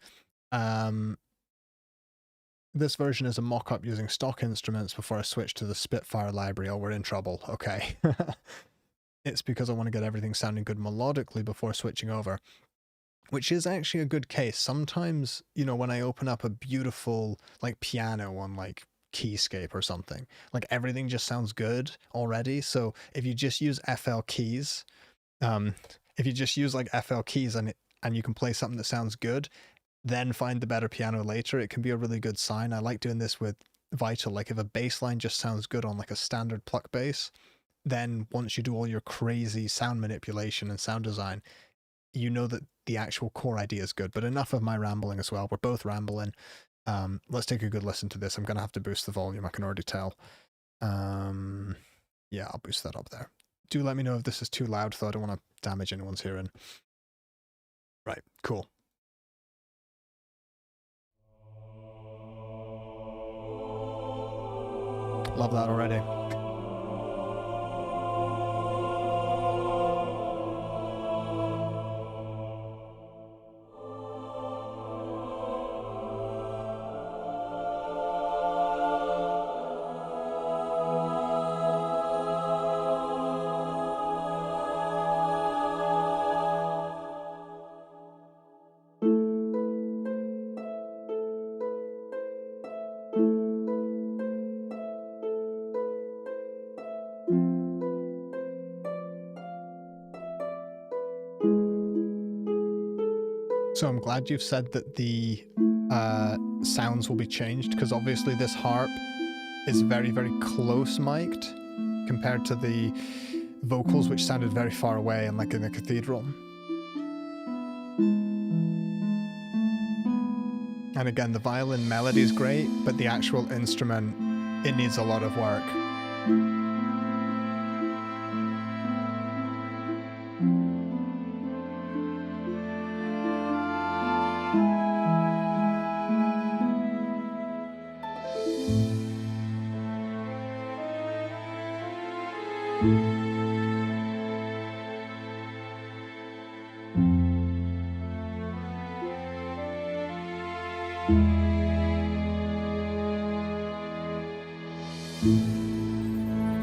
This version is a mock-up using stock instruments before I switch to the Spitfire library. Oh, we're in trouble. Okay. It's because I want to get everything sounding good melodically before switching over, which is actually a good case. Sometimes, when I open up a beautiful like piano on like Keyscape or something, like everything just sounds good already. So if you just use FL keys, if you just use like FL keys and you can play something that sounds good, then find the better piano later, it can be a really good sign. I like doing this with vital. Like if a bass line just sounds good on like a standard pluck bass, then once you do all your crazy sound manipulation and sound design, you know that the actual core idea is good. But enough of my rambling as well. We're both rambling. Let's take a good listen to this. I'm going to have to boost the volume. I can already tell. Yeah, I'll boost that up there. Do let me know if this is too loud, though. I don't want to damage anyone's hearing. Right, cool. Love that already. So I'm glad you've said that the sounds will be changed, because obviously this harp is very, very close mic'd compared to the vocals, which sounded very far away and like in a cathedral. And again, the violin melody is great, but the actual instrument, it needs a lot of work.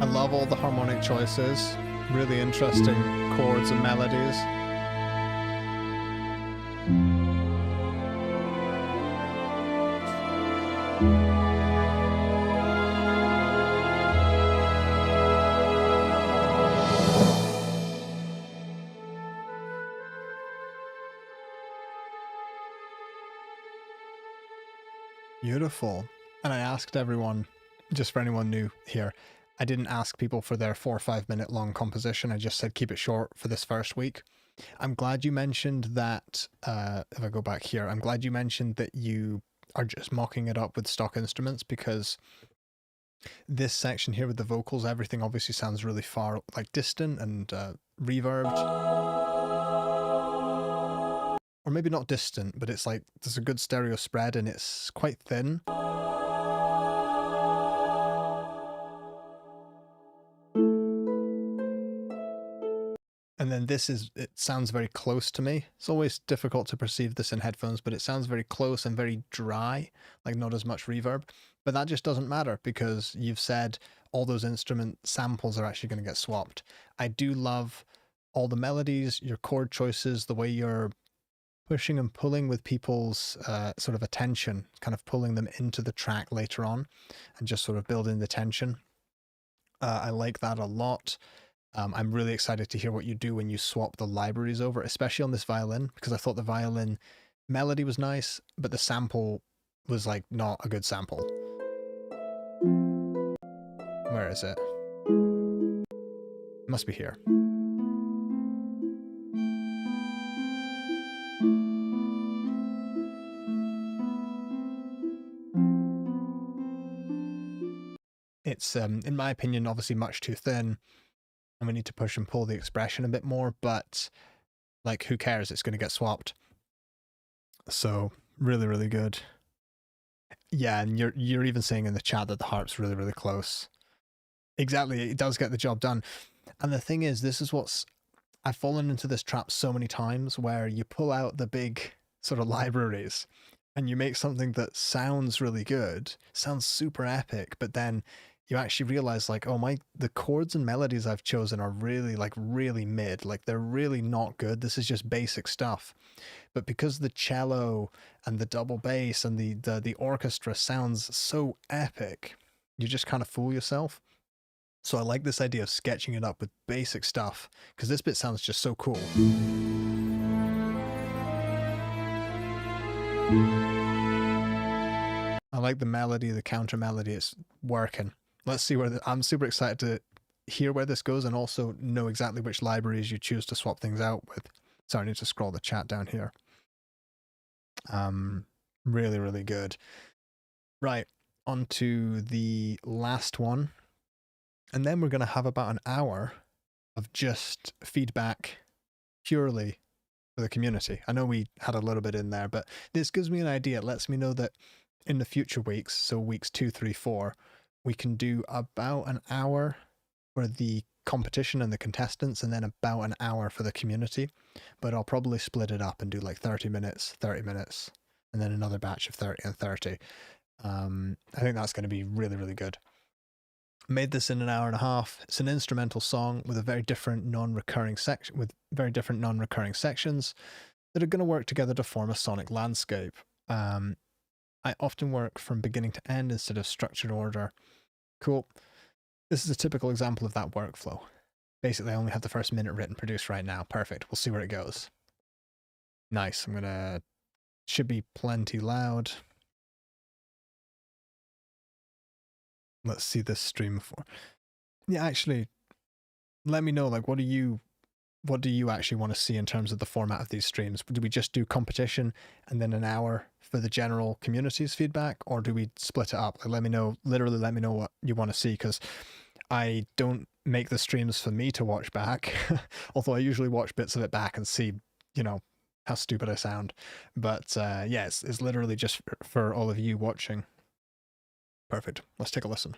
I love all the harmonic choices, really interesting chords and melodies. Beautiful. And I asked everyone, just for anyone new here, I didn't ask people for their 4 or 5 minute long composition. I just said keep it short for this first week. I'm glad you mentioned that, if I go back here, I'm glad you mentioned that you are just mocking it up with stock instruments, because this section here with the vocals, everything obviously sounds really far, like distant and reverbed. Or maybe not distant, but it's like there's a good stereo spread and it's quite thin. And then this is, it sounds very close to me. It's always difficult to perceive this in headphones, but it sounds very close and very dry, like not as much reverb. But that just doesn't matter, because you've said all those instrument samples are actually going to get swapped. I do love all the melodies, your chord choices, the way you're pushing and pulling with people's sort of attention, kind of pulling them into the track later on and just sort of building the tension. I like that a lot. I'm really excited to hear what you do when you swap the libraries over, especially on this violin, because I thought the violin melody was nice, but the sample was like not a good sample. Where is it? It must be here. It's, in my opinion, obviously much too thin, and we need to push and pull the expression a bit more, but like, who cares? It's going to get swapped. So really, really good. Yeah, and you're even saying in the chat that the harp's really, really close. Exactly, it does get the job done. And the thing is, this is what's, I've fallen into this trap so many times, where you pull out the big sort of libraries and you make something that sounds really good, sounds super epic, but then you actually realize like, oh my, the chords and melodies I've chosen are really like really mid, like they're really not good. This is just basic stuff. But because the cello and the double bass and the orchestra sounds so epic, you just kind of fool yourself. So I like this idea of sketching it up with basic stuff, because this bit sounds just so cool. I like the melody, the counter melody. It's working. Let's see where I'm super excited to hear where this goes and also know exactly which libraries you choose to swap things out with. Sorry, I need to scroll the chat down here. Really, really good. Right, on to the last one. And then we're going to have about an hour of just feedback purely for the community. I know we had a little bit in there, but this gives me an idea. It lets me know that in the future weeks, so weeks 2, 3, 4, we can do about an hour for the competition and the contestants, and then about an hour for the community. But I'll probably split it up and do like 30 minutes, and then another batch of 30 and 30. I think that's going to be really, really good. Made this in an hour and a half. It's an instrumental song with a very different non-recurring section, with very different non-recurring sections that are going to work together to form a sonic landscape. I often work from beginning to end instead of structured order. Cool. This is a typical example of that workflow. Basically, I only have the first minute written produced right now. Perfect. We'll see where it goes. Nice. Should be plenty loud. Let's see this stream for. Yeah, actually, let me know, like, what do you actually want to see in terms of the format of these streams? Do we just do competition and then an hour for the general community's feedback, or do we split it up? Like, let me know, literally let me know what you want to see, because I don't make the streams for me to watch back, although I usually watch bits of it back and see, you know, how stupid I sound. But yeah, it's literally just for all of you watching. Perfect. Let's take a listen.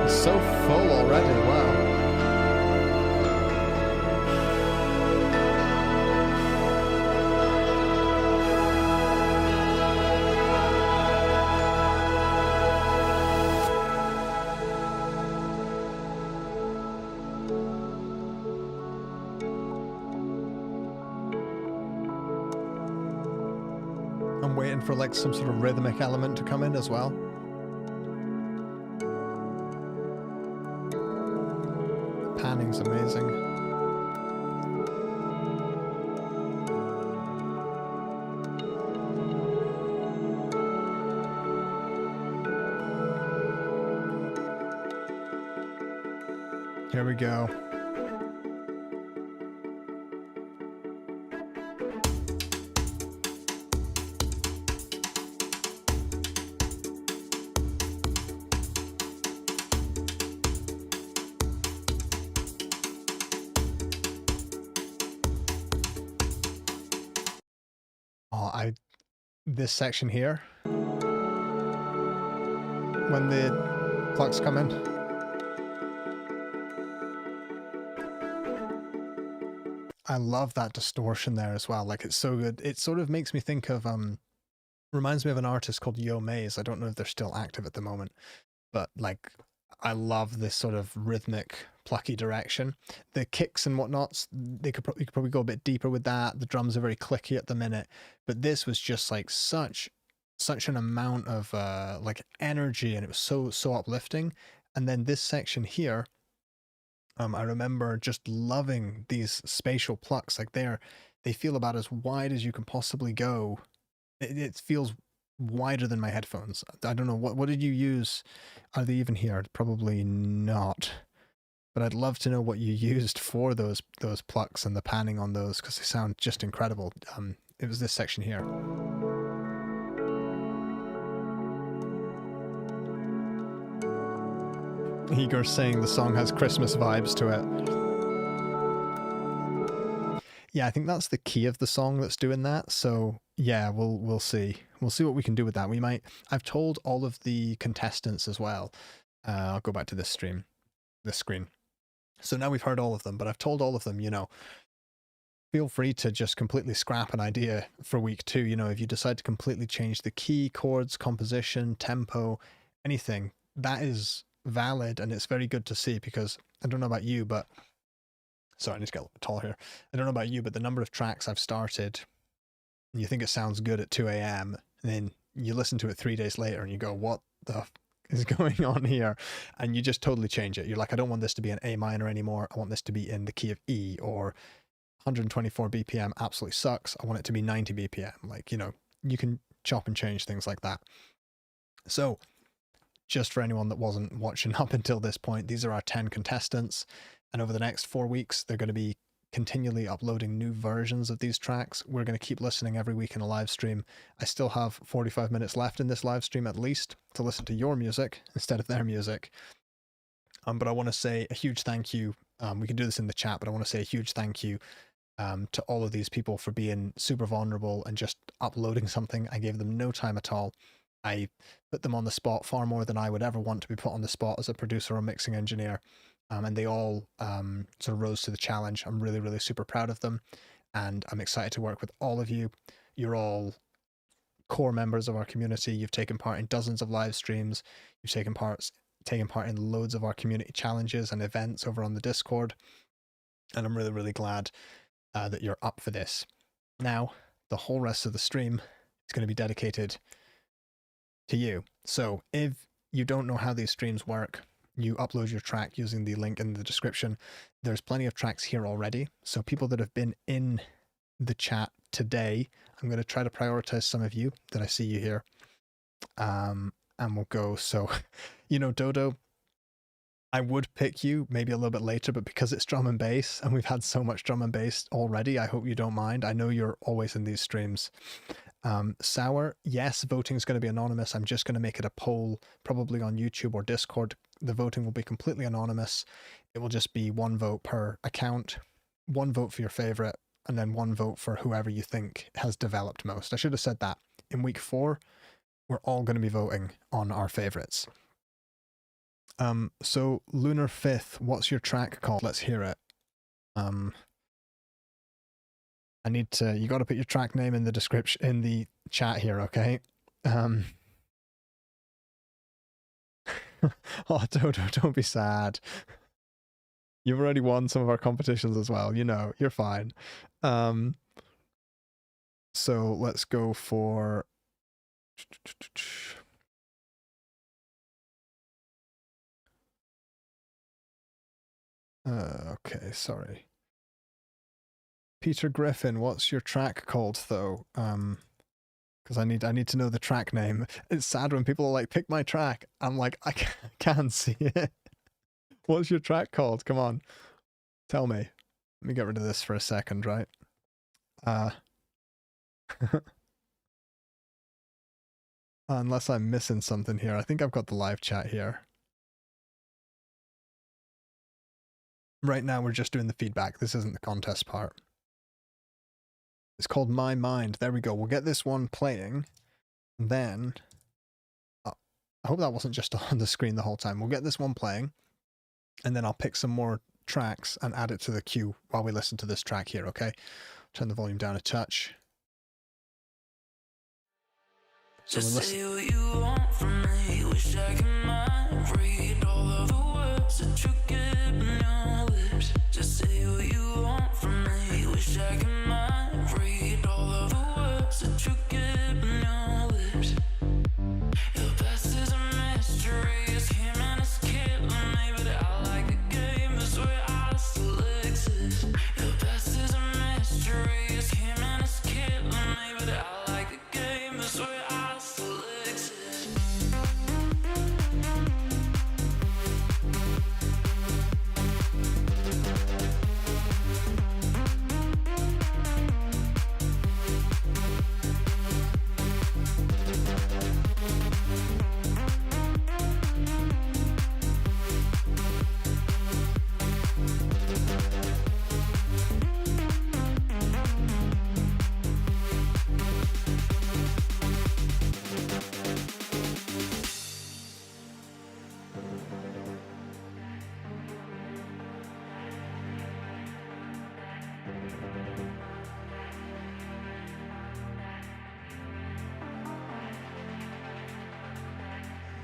So full already, wow. I'm waiting for like some sort of rhythmic element to come in as well. Panning's amazing. Here we go. This section here, when the plucks come in. I love that distortion there as well. Like, it's so good. It sort of makes me think of, reminds me of an artist called Yo Maze. I don't know if they're still active at the moment, but like, I love this sort of rhythmic, plucky direction. The kicks and whatnots, you could probably go a bit deeper with that. The drums are very clicky at the minute, but this was just like such an amount of like energy, and it was so uplifting. And then this section here, I remember just loving these spatial plucks. Like they feel about as wide as you can possibly go. It feels wider than my headphones. I don't know, what did you use? Are they even here? Probably not. But I'd love to know what you used for those plucks and the panning on those, because they sound just incredible. It was this section here. Igor's saying the song has Christmas vibes to it. Yeah, I think that's the key of the song that's doing that. So yeah, we'll see. We'll see what we can do with that. We might. I've told all of the contestants as well. I'll go back to this screen. So now we've heard all of them, but I've told all of them, you know, feel free to just completely scrap an idea for week 2. You know, if you decide to completely change the key, chords, composition, tempo, anything, that is valid, and it's very good to see, because I don't know about you, but sorry, I need to get a little bit taller here. I don't know about you, but the number of tracks I've started and you think it sounds good at 2 a.m. and then you listen to it 3 days later and you go, what the is going on here? And you just totally change it. You're like, I don't want this to be an A minor anymore. I want this to be in the key of E, or 124 BPM absolutely sucks. I want it to be 90 BPM. Like, you know, you can chop and change things like that. So just for anyone that wasn't watching up until this point, these are our 10 contestants. And over the next 4 weeks, they're going to be continually uploading new versions of these tracks. We're going to keep listening every week in a live stream. I still have 45 minutes left in this live stream at least to listen to your music instead of their music. But I want to say a huge thank you. We can do this in the chat, but I want to say a huge thank you to all of these people for being super vulnerable and just uploading something. I gave them no time at all. I put them on the spot far more than I would ever want to be put on the spot as a producer or mixing engineer. And they all sort of rose to the challenge. I'm really, really super proud of them. And I'm excited to work with all of you. You're all core members of our community. You've taken part in dozens of live streams. You've taken part in loads of our community challenges and events over on the Discord. And I'm really, really glad that you're up for this. Now, the whole rest of the stream is going to be dedicated to you. So if you don't know how these streams work, you upload your track using the link in the description. There's plenty of tracks here already. So people that have been in the chat today, I'm going to try to prioritize some of you that I see you here. And we'll go. So, you know, Dodo, I would pick you maybe a little bit later, but because it's drum and bass and we've had so much drum and bass already, I hope you don't mind. I know you're always in these streams. Sour, yes, voting is going to be anonymous. I'm just going to make it a poll, probably on YouTube or Discord. The voting will be completely anonymous. It will just be 1 vote per account, 1 vote for your favorite, and then 1 vote for whoever you think has developed most. I should have said that. In week 4, we're all going to be voting on our favorites. So Lunar 5th, what's your track called? Let's hear it. I need to, you got to put your track name in the description, in the chat here, okay? Oh, don't be sad. You've already won some of our competitions as well. You know, you're fine. So let's go for... okay, sorry. Peter Griffin, what's your track called though? Because I need to know the track name. It's sad when people are like, pick my track. I'm like, I can't see it. What's your track called? Come on, tell me. Let me get rid of this for a second, right? Unless I'm missing something here. I think I've got the live chat here. Right now we're just doing the feedback. This isn't the contest part. It's called My Mind. There we go. We'll get this one playing. Then, I hope that wasn't just on the screen the whole time. We'll get this one playing. And then I'll pick some more tracks and add it to the queue while we listen to this track here, okay? Turn the volume down a touch. So just say what you want from me. Wish I could mind read all of the words that you get in your lips. Just say what you want from me. Wish I could mind read all of the words that you get in your lips. Your past is a mystery. It's came and it's killing me, but I like the game. That's where I still exist. Your past is a mystery. It's came and it's killing me, but I like the game. That's where I still exist.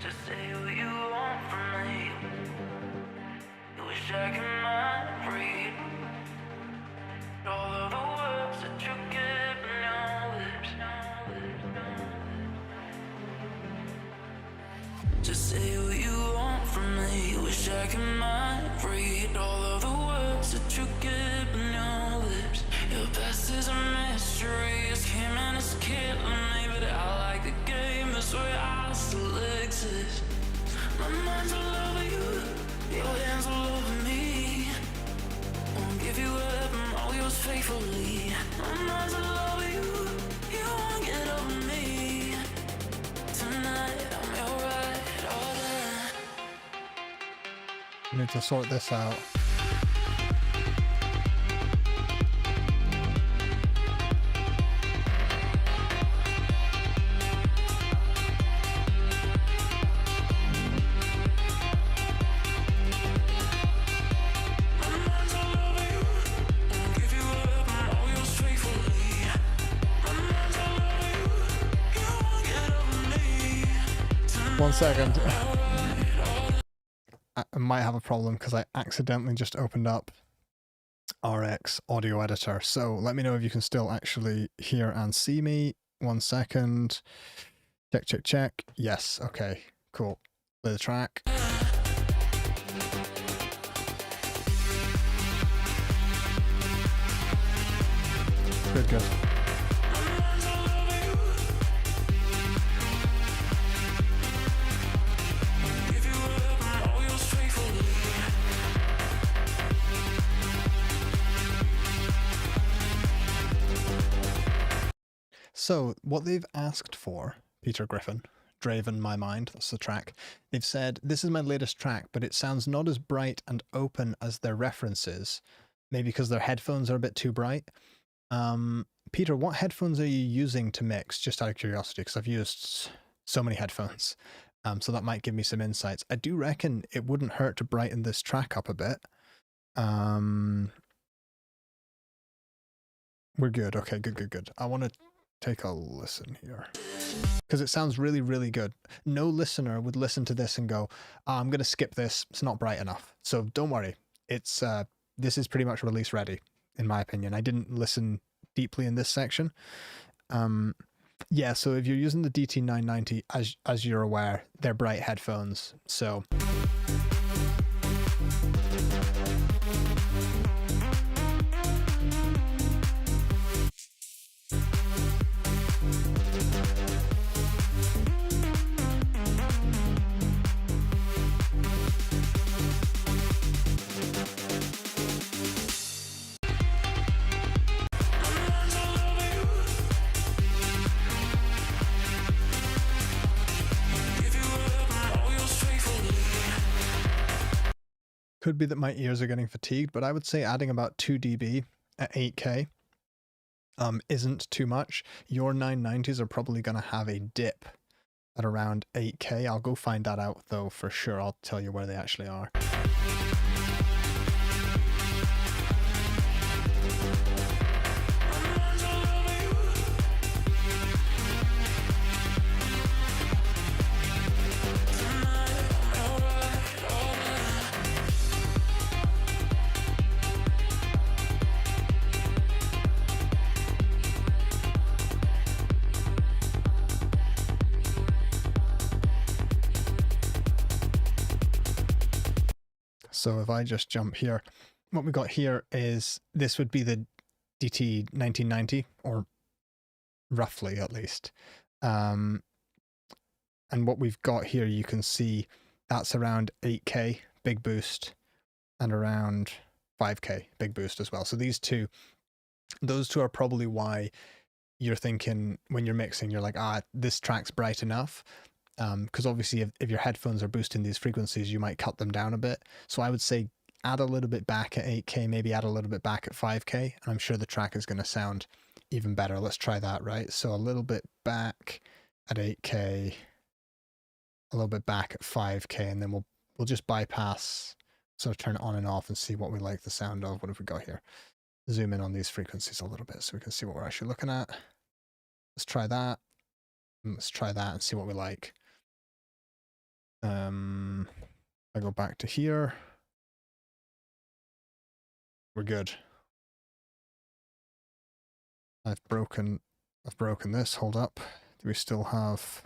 Just say what you want from me. You wish I could mind read all of the words that you get in your lips. Just say what you want from me. Wish I could mind read all of the words that you get in your lips. Your past is a mystery. It's came and it's killing me, but I like the game. This way I still exist. My mind's all over you. Your hands all over me. Won't give you up, I'm all yours faithfully. My mind's all over you. You won't get over me. Tonight I'm your right order. I need to sort this out. One second. I might have a problem because I accidentally just opened up RX audio editor. So let me know if you can still actually hear and see me. 1 second. Check, check, check. Yes. Okay. Cool. Play the track. Good, good. So what they've asked for, Peter Griffin, Draven My Mind, that's the track. They've said, this is my latest track, but it sounds not as bright and open as their references. Maybe because their headphones are a bit too bright. Peter, what headphones are you using to mix? Just out of curiosity, because I've used so many headphones. So that might give me some insights. I do reckon it wouldn't hurt to brighten this track up a bit. We're good. Okay, good, good, good. I want to take a listen here because it sounds really, really good. No listener would listen to this and go, oh, I'm going to skip this. It's not bright enough. So don't worry. It's this is pretty much release ready, in my opinion. I didn't listen deeply in this section. Yeah, so if you're using the DT990, as you're aware, they're bright headphones. So could be that my ears are getting fatigued, but I would say adding about 2 dB at 8K isn't too much. Your 990s are probably going to have a dip at around 8K. I'll go find that out though for sure. I'll tell you where they actually are. So if I just jump here, what we got here is this would be the DT 1990, or roughly at least. And what we've got here, you can see that's around 8K, big boost, and around 5K, big boost as well. So those two are probably why you're thinking when you're mixing, you're like, this track's bright enough. Because obviously if your headphones are boosting these frequencies, you might cut them down a bit. So I would say add a little bit back at 8K, maybe add a little bit back at 5K, and I'm sure the track is going to sound even better. Let's try that, right? So a little bit back at 8K, a little bit back at 5K, and then we'll just bypass, sort of turn it on and off and see what we like the sound of. What have we got here? Zoom in on these frequencies a little bit so we can see what we're actually looking at. Let's try that. And let's try that and see what we like. I go back to here. We're good. I've broken this. Hold up. Do we still have...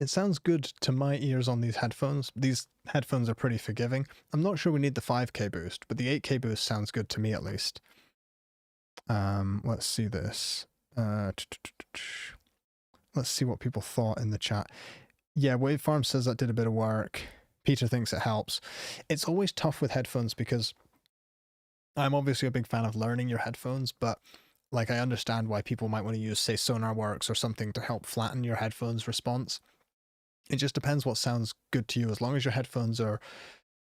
It sounds good to my ears on these headphones. These headphones are pretty forgiving. I'm not sure we need the 5K boost, but the 8K boost sounds good to me at least. Let's see this. Let's see what people thought in the chat. Yeah, Wavefarm says that did a bit of work. Peter thinks it helps. It's always tough with headphones because I'm obviously a big fan of learning your headphones, but like I understand why people might want to use, say, SonarWorks or something to help flatten your headphones response. It just depends what sounds good to you. As long as your headphones are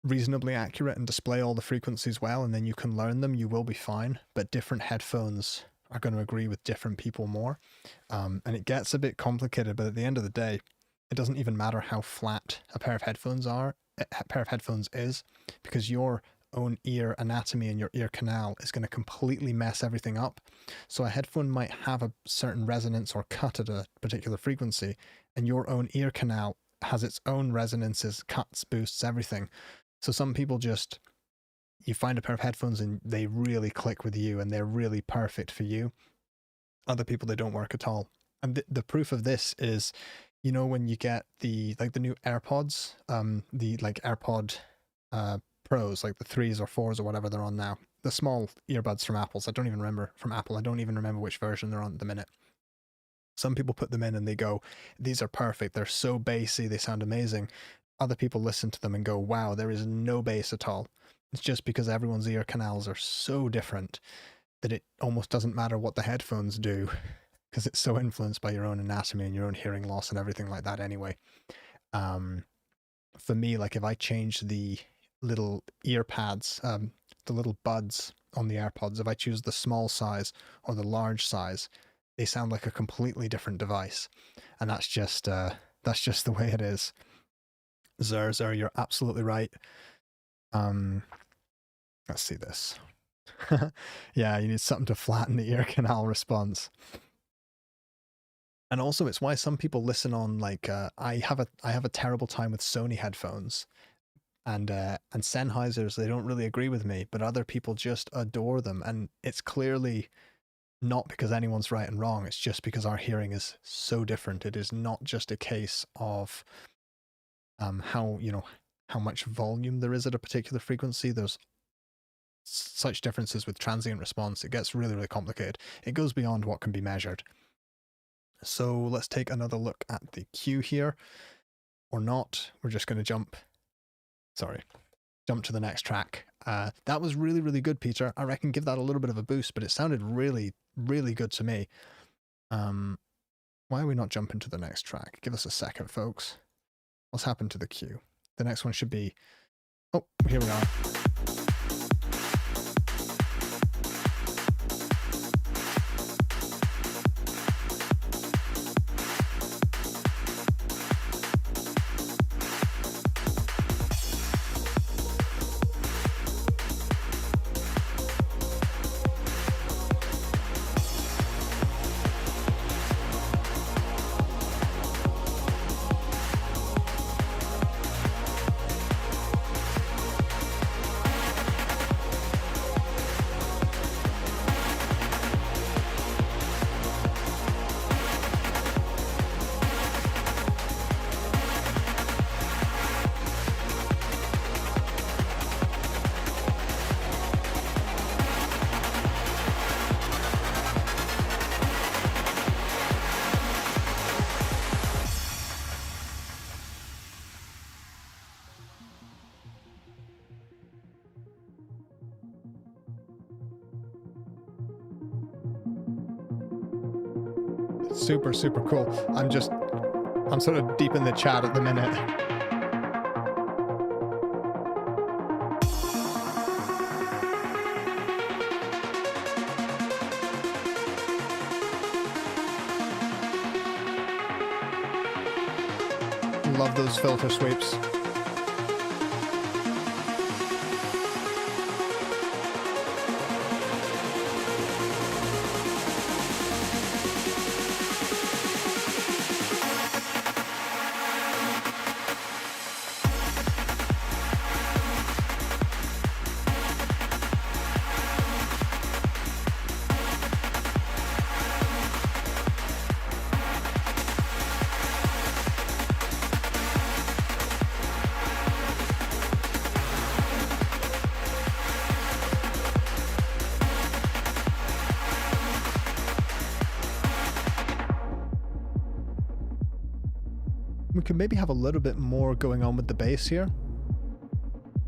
reasonably accurate and display all the frequencies well, and then you can learn them, you will be fine. But different headphones are going to agree with different people more. And it gets a bit complicated, but at the end of the day, it doesn't even matter how flat a pair of headphones is, because your own ear anatomy and your ear canal is going to completely mess everything up. So a headphone might have a certain resonance or cut at a particular frequency, and your own ear canal has its own resonances, cuts, boosts, everything. So some people just, you find a pair of headphones and they really click with you and they're really perfect for you. Other people, they don't work at all. And the proof of this is, you know, when you get the new AirPods, the like AirPod Pros, like the 3s or 4s or whatever they're on now, the small earbuds from Apple. I don't even remember which version they're on at the minute. Some people put them in and they go, these are perfect. They're so bassy. They sound amazing. Other people listen to them and go, wow, there is no bass at all. It's just because everyone's ear canals are so different that it almost doesn't matter what the headphones do, because it's so influenced by your own anatomy and your own hearing loss and everything like that anyway. For me, like if I change the little ear pads, the little buds on the AirPods, if I choose the small size or the large size, they sound like a completely different device. And that's just the way it is. XerXer, you're absolutely right. Let's see this. Yeah, you need something to flatten the ear canal response. And also it's why some people listen on, like, I have a terrible time with Sony headphones. And Sennheisers, they don't really agree with me, but other people just adore them. And it's clearly not because anyone's right and wrong. It's just because our hearing is so different. It is not just a case of how much volume there is at a particular frequency. There's such differences with transient response. It gets really, really complicated. It goes beyond what can be measured. So let's take another look at the cue here. Or not. We're just going to jump to the next track. That was really, really good, Peter. I reckon give that a little bit of a boost, but it sounded really, really good to me. Why are we not jumping to the next track? Give us a second, folks. What's happened to the cue? The next one should be... Oh, here we are. Super, super cool. I'm sort of deep in the chat at the minute. love those filter sweeps. We could maybe have a little bit more going on with the bass here.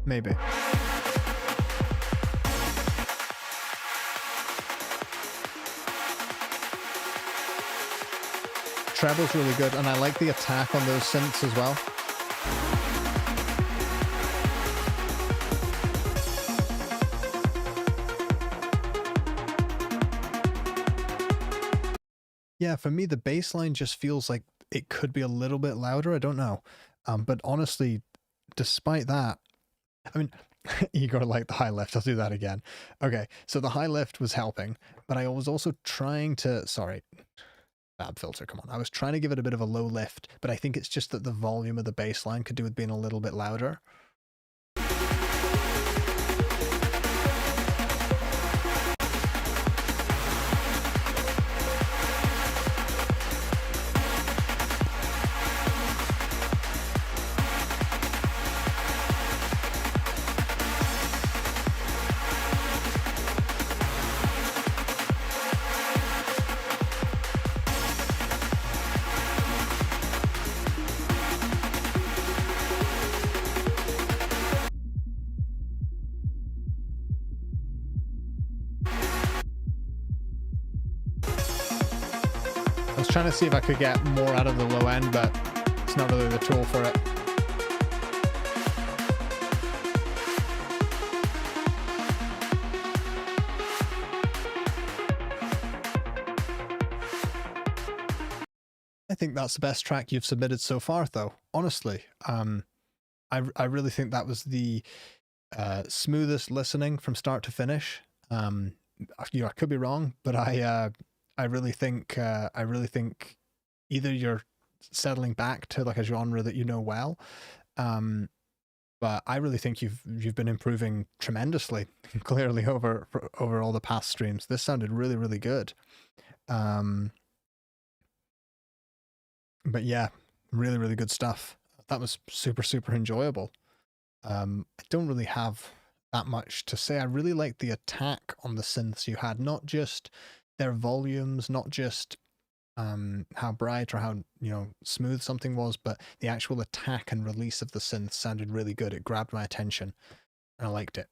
Maybe. Treble's really good, and I like the attack on those synths as well. Yeah, for me, the bass line just feels like it could be a little bit louder. I don't know. But honestly, despite that, I mean, Igor liked the high lift. I'll do that again. Okay, so the high lift was helping, but I was also trying to, sorry, bad filter, come on. I was trying to give it a bit of a low lift, but I think it's just that the volume of the bass line could do with being a little bit louder. I was trying to see if I could get more out of the low end, but it's not really the tool for it. I think that's the best track you've submitted so far, though. Honestly, I really think that was the smoothest listening from start to finish. I could be wrong, but I really think either you're settling back to like a genre that you know well, but I really think you've been improving tremendously, clearly over all the past streams. This sounded really, really good. But yeah, really, really good stuff. That was super, super enjoyable. I don't really have that much to say. I really liked the attack on the synths you had, not just their volumes, not just how bright or how, you know, smooth something was, but the actual attack and release of the synth sounded really good. It grabbed my attention and I liked it.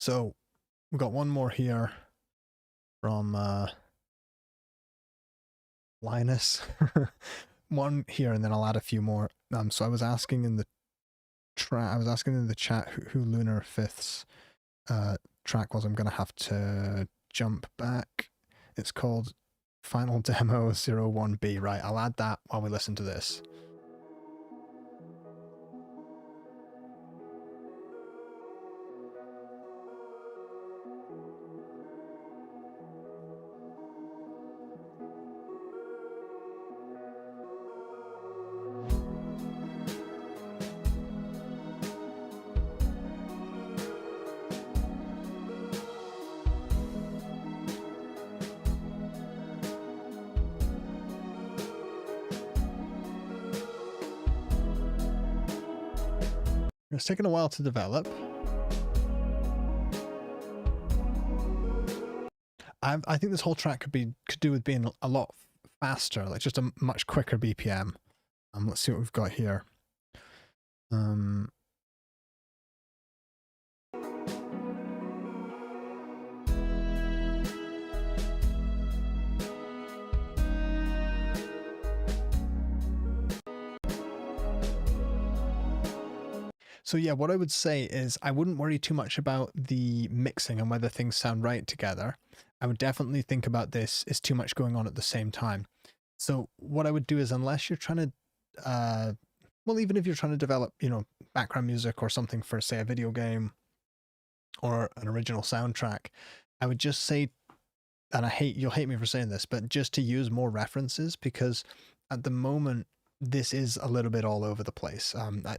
So we've got one more here from Linus. One here, and then I'll add a few more. So I was asking in the chat who Lunar Fifth's track was. I'm gonna have to jump back. It's called Final Demo 01B. Right, I'll add that while we listen to this. It's taken a while to develop. I think this whole track could do with being a lot faster, like just a much quicker BPM. Let's see what we've got here. So yeah, what I would say is I wouldn't worry too much about the mixing and whether things sound right together. I would definitely think about this as too much going on at the same time. So what I would do is, unless you're trying to well, even if you're trying to develop, you know, background music or something for, say, a video game or an original soundtrack, I would just say, and you'll hate me for saying this, but just to use more references, because at the moment, this is a little bit all over the place.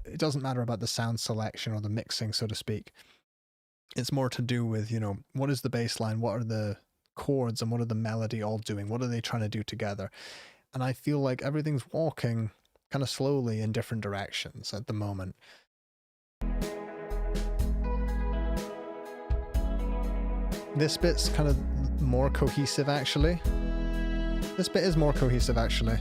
It doesn't matter about the sound selection or the mixing, so to speak. It's more to do with, you know, what is the bass line, what are the chords, and what are the melody all doing? What are they trying to do together? And I feel like everything's walking kind of slowly in different directions at the moment. This bit's kind of more cohesive, actually. This bit is more cohesive, actually.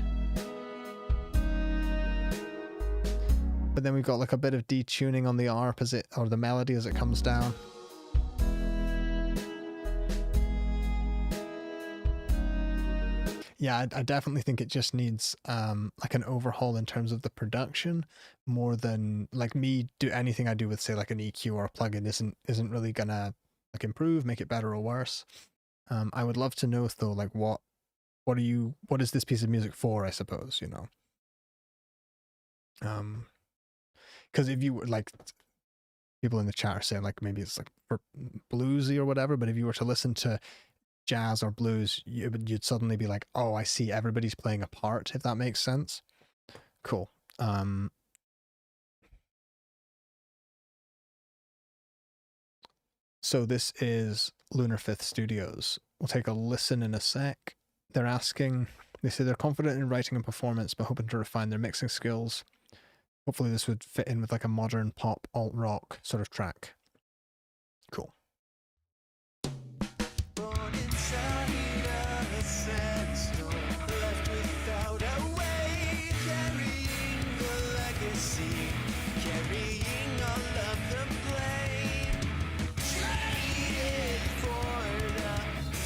But then we've got like a bit of detuning on the ARP or the melody as it comes down. Yeah, I definitely think it just needs like an overhaul in terms of the production, more than like me do anything I do with, say, like an EQ or a plugin isn't really gonna like improve, make it better or worse. I would love to know though, like what is this piece of music for, I suppose, you know. Because if you like, people in the chat are saying like maybe it's like for bluesy or whatever, but if you were to listen to jazz or blues, you'd suddenly be like, oh, I see, everybody's playing a part, if that makes sense. Cool. So this is Lunar Fifth Studios. We'll take a listen in a sec. They're asking, they say they're confident in writing and performance, but hoping to refine their mixing skills. Hopefully this would fit in with like a modern pop alt rock sort of track. Cool. Born inside a sandstorm, left without a way, carrying the legacy, carrying all of the blame, traded for the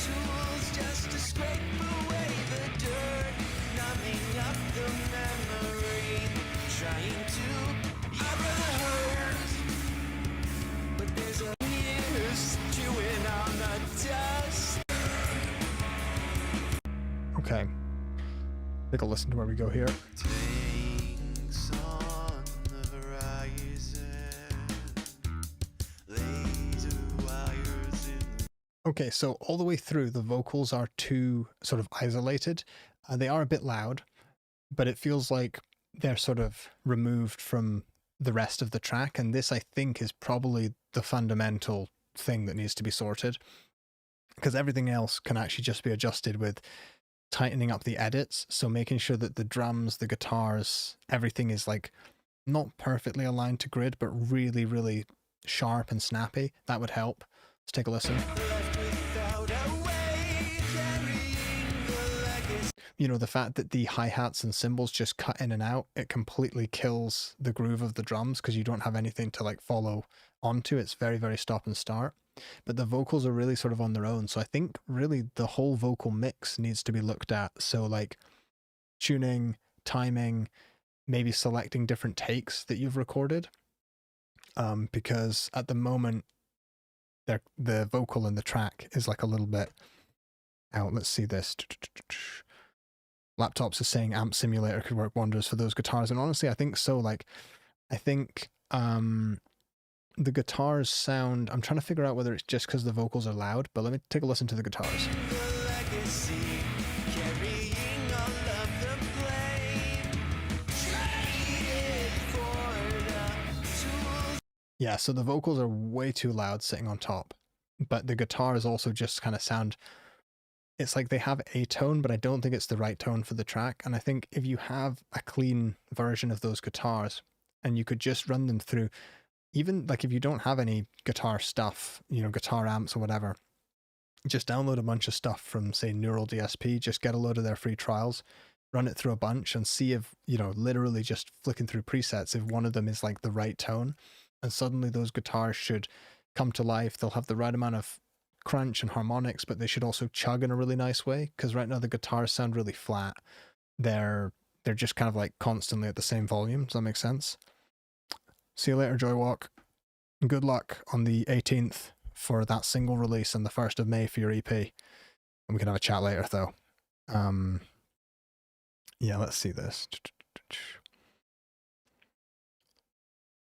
tools just to scrape away the dirt, numbing up the memory, trying to hurt, but there's a years chewing on the dust. Okay. Take a listen to where we go here. Things on the horizon, laser wires in. Okay, so all the way through, the vocals are too sort of isolated. They are a bit loud, but it feels like they're sort of removed from the rest of the track, and this, I think, is probably the fundamental thing that needs to be sorted, because everything else can actually just be adjusted with tightening up the edits, so making sure that the drums, the guitars, everything is like not perfectly aligned to grid, but really, really sharp and snappy. That would help. Let's take a listen. You know, the fact that the hi-hats and cymbals just cut in and out, it completely kills the groove of the drums because you don't have anything to like follow onto. It's very, very stop and start. But the vocals are really sort of on their own. So I think really the whole vocal mix needs to be looked at. So like tuning, timing, maybe selecting different takes that you've recorded. Because at the moment, the vocal in the track is like a little bit out. Let's see this. Laptops are saying Amp Simulator could work wonders for those guitars, and honestly I think so. Like I think the guitars sound, I'm trying to figure out whether it's just because the vocals are loud, but let me take a listen to the guitars. Yeah, so the vocals are way too loud sitting on top, but the guitars also just kind of sound, it's like they have a tone, but I don't think it's the right tone for the track. And I think if you have a clean version of those guitars and you could just run them through, even like if you don't have any guitar stuff, you know, guitar amps or whatever, just download a bunch of stuff from, say, Neural DSP, just get a load of their free trials, run it through a bunch and see if, you know, literally just flicking through presets, if one of them is like the right tone, and suddenly those guitars should come to life. They'll have the right amount of crunch and harmonics, but they should also chug in a really nice way, because right now the guitars sound really flat. They're just kind of like constantly at the same volume. Does that make sense? See you later, Joywalk. Good luck on the 18th for that single release and the 1st of May for your EP. And we can have a chat later though. Yeah, let's see this.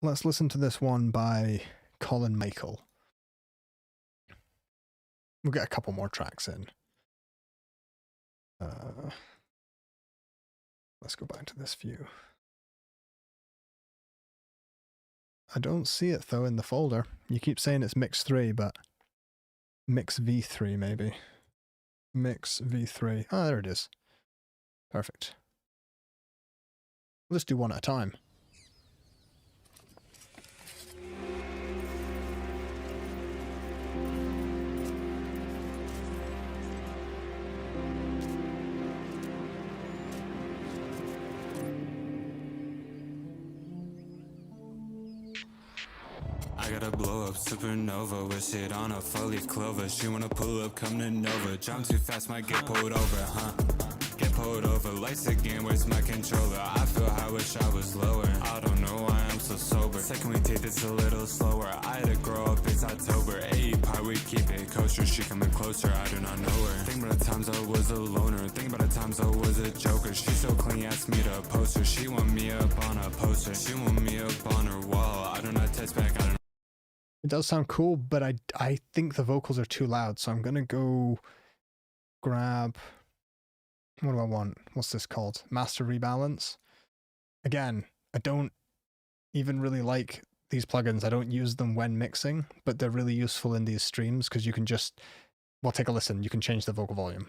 let's listen to this one by Colin Michael. We'll get a couple more tracks in. Let's go back to this view. I don't see it though in the folder. You keep saying it's mix 3, but mix V3 maybe. Mix V3. Ah, there it is. Perfect. Let's do one at a time. I gotta blow up supernova with shit on a 4-leaf clover. She wanna pull up, come to Nova. Jump too fast, might get pulled over, huh? Get pulled over, lights again, where's my controller? I feel high, wish I was lower. I don't know why I'm so sober. Second we take this a little slower. I had to grow up, it's October. Ayy, part we keep it kosher. She coming closer, I do not know her. Think about the times I was a loner. Think about the times I was a joker. She so clean, asked me to post her. She want me up on a poster. She want me up on her wall. I do not text back, I don't. It does sound cool, but I think the vocals are too loud, so I'm gonna go grab, what do I want? What's this called? Master Rebalance. Again, I don't even really like these plugins. I don't use them when mixing, but they're really useful in these streams because you can just, well, take a listen. You can change the vocal volume.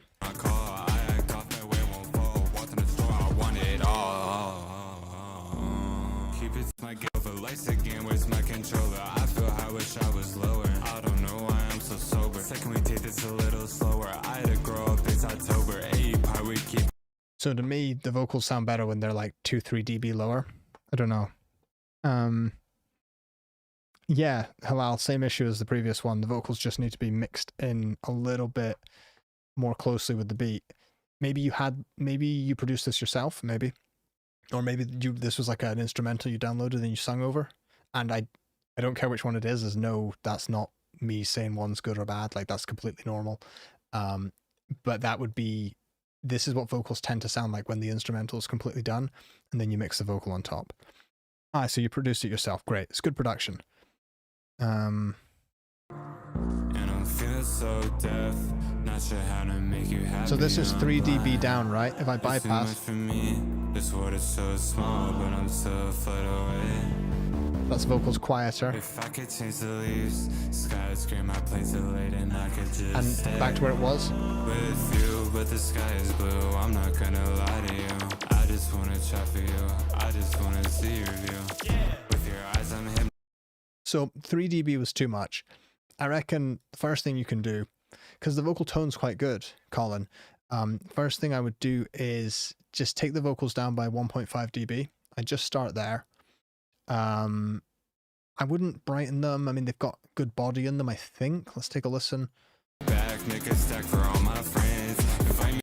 Lights again, where's my controller? I feel high, wish I was lower. I don't know why I'm so sober. Second we take this a little slower. I had to grow up, it's October. Ayy, part we keep. So to me, the vocals sound better when they're like 2-3 dB lower. I don't know. Yeah, Halal, same issue as the previous one. The vocals just need to be mixed in a little bit more closely with the beat. Maybe you produced this yourself, maybe. Or maybe this was like an instrumental you downloaded and you sung over. And I don't care which one it is. There's no, that's not me saying one's good or bad. Like, that's completely normal. But that would be, this is what vocals tend to sound like when the instrumental is completely done. And then you mix the vocal on top. Ah, so you produced it yourself. Great. It's good production. And I'm feeling so deaf. Not sure how to make you happy. So this is 3 dB down, right? If I bypass. For me, this world is so small, but I'm so far away. That's vocals quieter. If I could change the leaves, sky is green, my plates are laid, and I could just And stay back to where it was. with you, but the sky is blue. I'm not gonna lie to you. I just wanna try for you. I just wanna see your view. With your eyes, I'm him. So 3 dB was too much. I reckon the first thing you can do, because the vocal tone's quite good, Colin. First thing I would do is just take the vocals down by 1.5 dB. I'd just start there. I wouldn't brighten them. I mean, they've got good body in them, I think. Let's take a listen. Back, make a stack for all my friends. Invite me.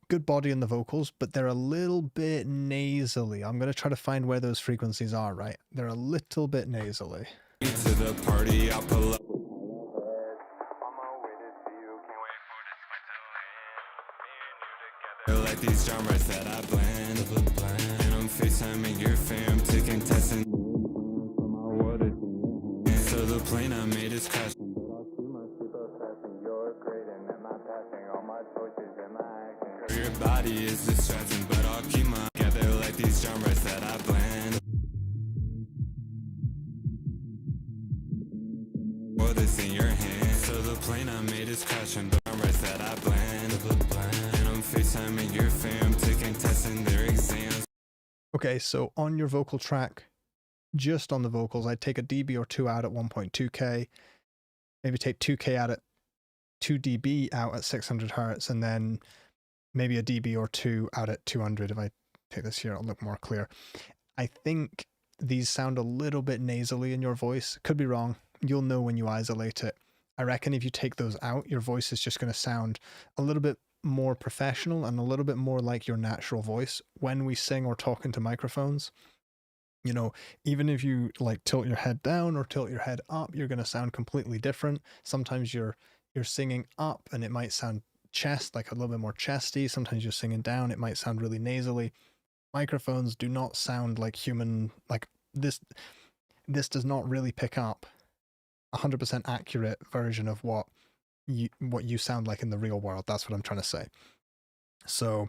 Good body in the vocals, but they're a little bit nasally. I'm going to try to find where those frequencies are, right? They're a little bit nasally. To the party, I'll pull up. Like these genres that I blend, and I'm FaceTiming your fam, taking tests and so the plane I made is crashing. But I'll keep my seatbelt fastened, you're grading, am I passing all my choices, am I acting? Your body is distracting, but I'll keep my together like these genres that I blend. Well, this in your hand, so the plane I made is crashing, but genres that I blend. FaceTiming your fam, taking tests in their exams. Okay, so on your vocal track, just on the vocals, I'd take a dB or 2 out at 1.2K, maybe take 2K out at 2 dB out at 600 Hertz, and then maybe a dB or 2 out at 200. If I take this here, it'll look more clear. I think these sound a little bit nasally in your voice. Could be wrong. You'll know when you isolate it. I reckon if you take those out, your voice is just going to sound a little bit more professional and a little bit more like your natural voice when we sing or talk into microphones. You know, even if you like tilt your head down or tilt your head up, you're going to sound completely different. Sometimes you're singing up and it might sound chest, like a little bit more chesty. Sometimes you're singing down, it might sound really nasally. Microphones do not sound like human, like this. this does not really pick up 100% accurate version of what you sound like in the real world. That's what I'm trying to say. So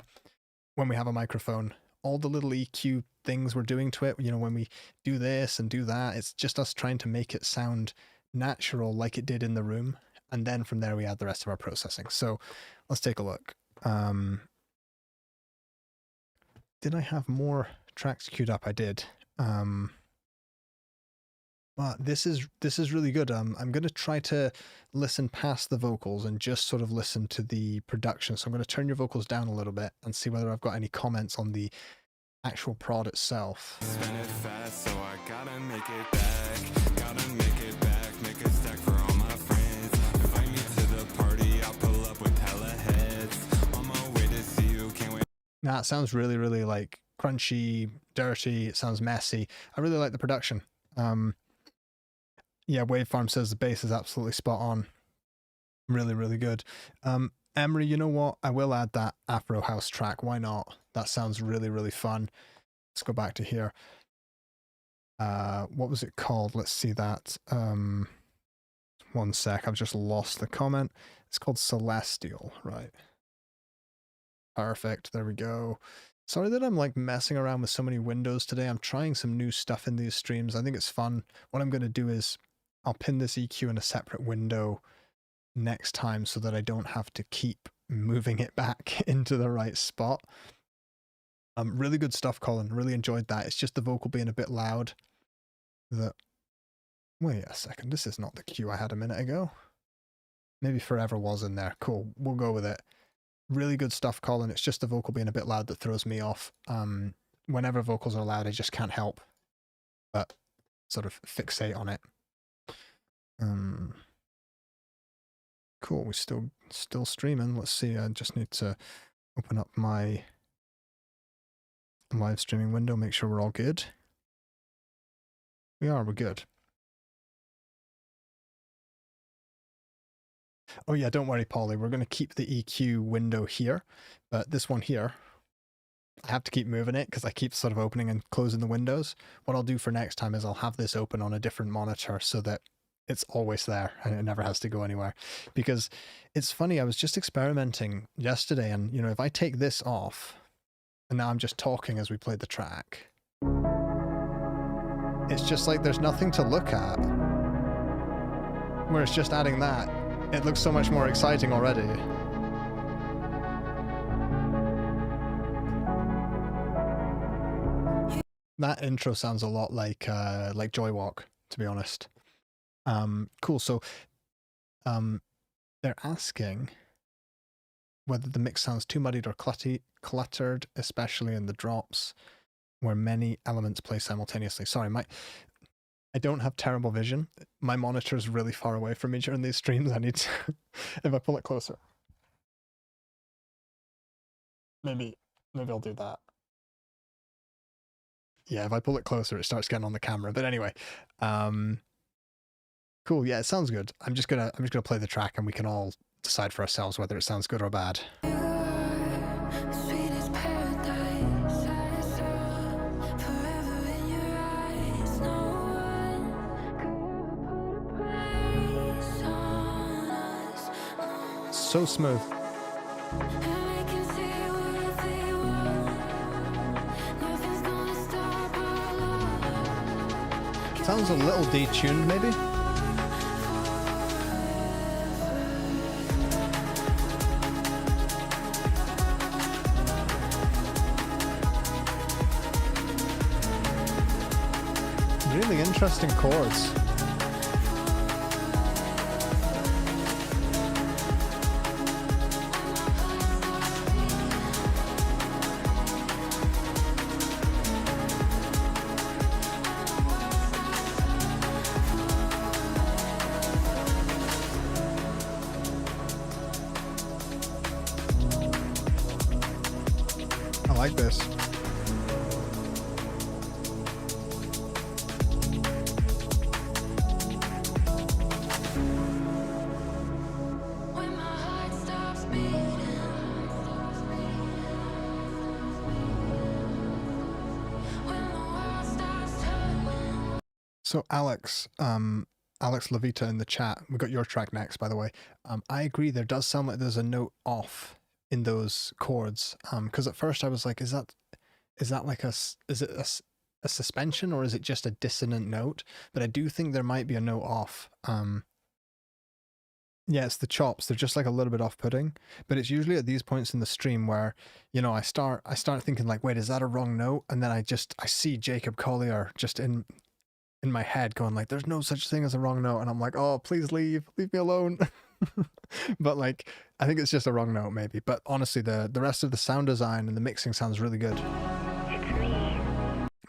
when we have a microphone, all the little EQ things we're doing to it, you know, when we do this and do that, it's just us trying to make it sound natural like it did in the room. And then from there we add the rest of our processing. So let's take a look. Did I have more tracks queued up? I did. But this is really good. I'm going to try to listen past the vocals and just sort of listen to the production. So I'm going to turn your vocals down a little bit and see whether I've got any comments on the actual prod itself. Spin it fast, so I gotta make it back. Gotta make it back, make a stack for all my friends. Invite me to the party, I'll pull up with hella heads. On my way to see you, can't wait. Now it sounds really, really like crunchy, dirty. It sounds messy. I really like the production. Yeah, Wavefarm says the bass is absolutely spot on. Really, really good. Emery, you know what? I will add that Afro House track. Why not? That sounds really, really fun. Let's go back to here. What was it called? Let's see that. 1 sec. I've just lost the comment. It's called Celestial, right? Perfect. There we go. Sorry that I'm like messing around with so many windows today. I'm trying some new stuff in these streams. I think it's fun. What I'm going to do is I'll pin this EQ in a separate window next time so that I don't have to keep moving it back into the right spot. Really good stuff, Colin. Really enjoyed that. It's just the vocal being a bit loud. Wait a second. This is not the cue I had a minute ago. Maybe Forever was in there. Cool. We'll go with it. Really good stuff, Colin. It's just the vocal being a bit loud that throws me off. Whenever vocals are loud, I just can't help but sort of fixate on it. Cool. We're still streaming. Let's see. I just need to open up my live streaming window, make sure we're all good. We're good. Oh yeah, don't worry, Polly. We're going to keep the EQ window here, but this one here, I have to keep moving it because I keep sort of opening and closing the windows. What I'll do for next time is I'll have this open on a different monitor so that it's always there and it never has to go anywhere. Because it's funny, I was just experimenting yesterday and, you know, if I take this off and now I'm just talking as we played the track, it's just like there's nothing to look at. Whereas just adding that, it looks so much more exciting already. That intro sounds a lot like Joy Walk, to be honest. Cool. So, they're asking whether the mix sounds too muddied or cluttered, especially in the drops where many elements play simultaneously. Sorry, I don't have terrible vision. My monitor is really far away from me during these streams. I need to, if I pull it closer, maybe I'll do that. Yeah, if I pull it closer, it starts getting on the camera. But anyway, cool. Yeah, it sounds good. I'm just gonna play the track, and we can all decide for ourselves whether it sounds good or bad. So smooth. Sounds a little detuned, maybe. Really interesting chords. I like this. So Alex Levita in the chat, we got your track next, by the way. I agree, there does sound like there's a note off in those chords. Because at first I was like, is that like is it a suspension or is it just a dissonant note? But I do think there might be a note off. Yeah, it's the chops. They're just like a little bit off-putting, but it's usually at these points in the stream where, you know, I start thinking like, wait, is that a wrong note? And then I see Jacob Collier just in my head going like, there's no such thing as a wrong note. And I'm like, oh, please leave me alone. But like, I think it's just a wrong note maybe. But honestly, the rest of the sound design and the mixing sounds really good.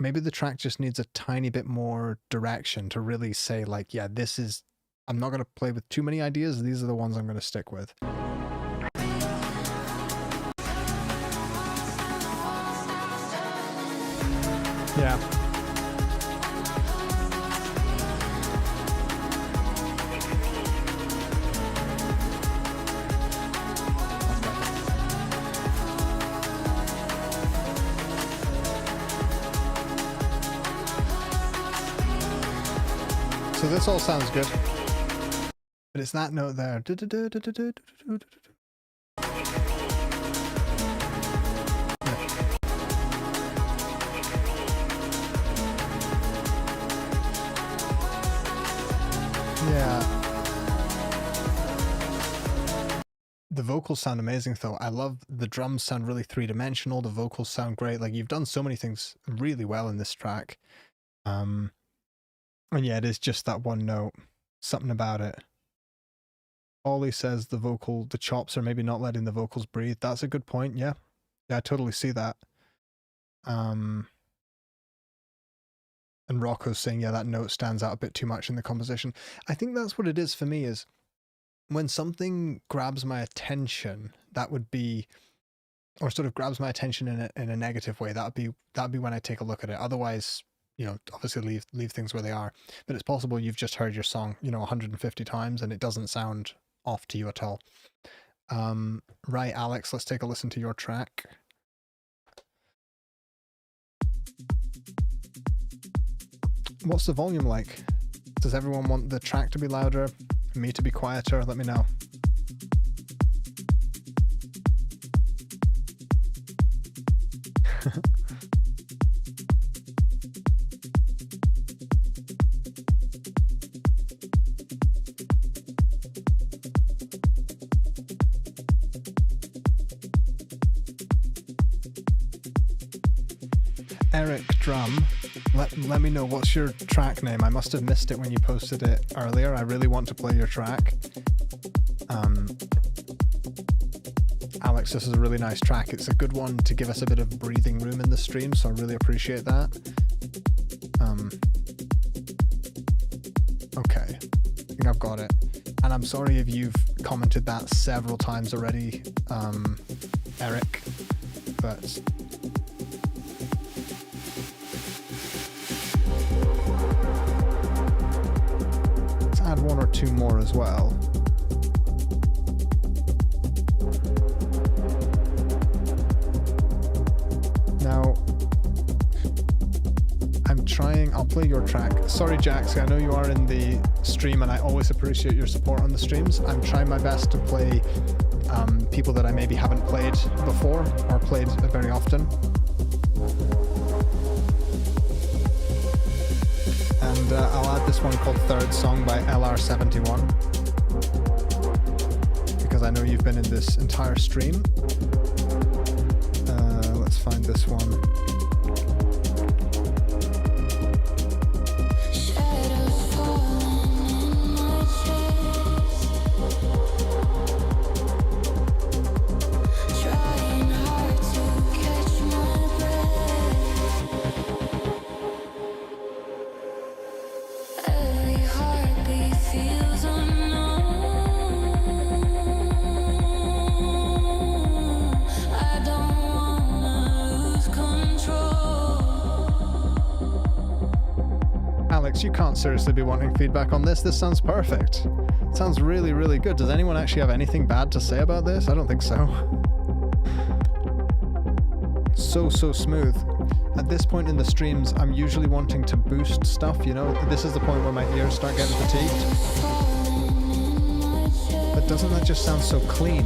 Maybe the track just needs a tiny bit more direction to really say like, yeah, this is, I'm not going to play with too many ideas. These are the ones I'm going to stick with. Yeah. So this all sounds good. But it's that note there. Yeah. The vocals sound amazing though. I love the drums sound really three-dimensional. The vocals sound great. Like you've done so many things really well in this track. And yeah, it is just that one note. Something about it. Ollie says the chops are maybe not letting the vocals breathe. That's a good point. Yeah. Yeah, I totally see that. And Rocco's saying, yeah, that note stands out a bit too much in the composition. I think that's what it is for me, is when something grabs my attention, that would be, or sort of grabs my attention in a negative way, that'd be when I take a look at it. Otherwise, you know, obviously leave things where they are. But it's possible you've just heard your song, you know, 150 times and it doesn't sound off to you at all. Right, Alex, let's take a listen to your track. What's the volume like? Does everyone want the track to be louder, me to be quieter? Let me know. Eric Drum, let me know what's your track name. I must have missed it when you posted it earlier. I really want to play your track. Alex, this is a really nice track. It's a good one to give us a bit of breathing room in the stream, so I really appreciate that. Okay, I think I've got it. And I'm sorry if you've commented that several times already, Eric, but add one or two more as well. Now, I'll play your track. Sorry, Jax, I know you are in the stream and I always appreciate your support on the streams. I'm trying my best to play people that I maybe haven't played before or played very often. And I'll add this one called Third Song by LR71 because I know you've been in this entire stream. Let's find this one. You can't seriously be wanting feedback on this. This sounds perfect. It sounds really, really good. Does anyone actually have anything bad to say about this? I don't think so. So smooth. At this point in the streams, I'm usually wanting to boost stuff, you know? This is the point where my ears start getting fatigued. But doesn't that just sound so clean?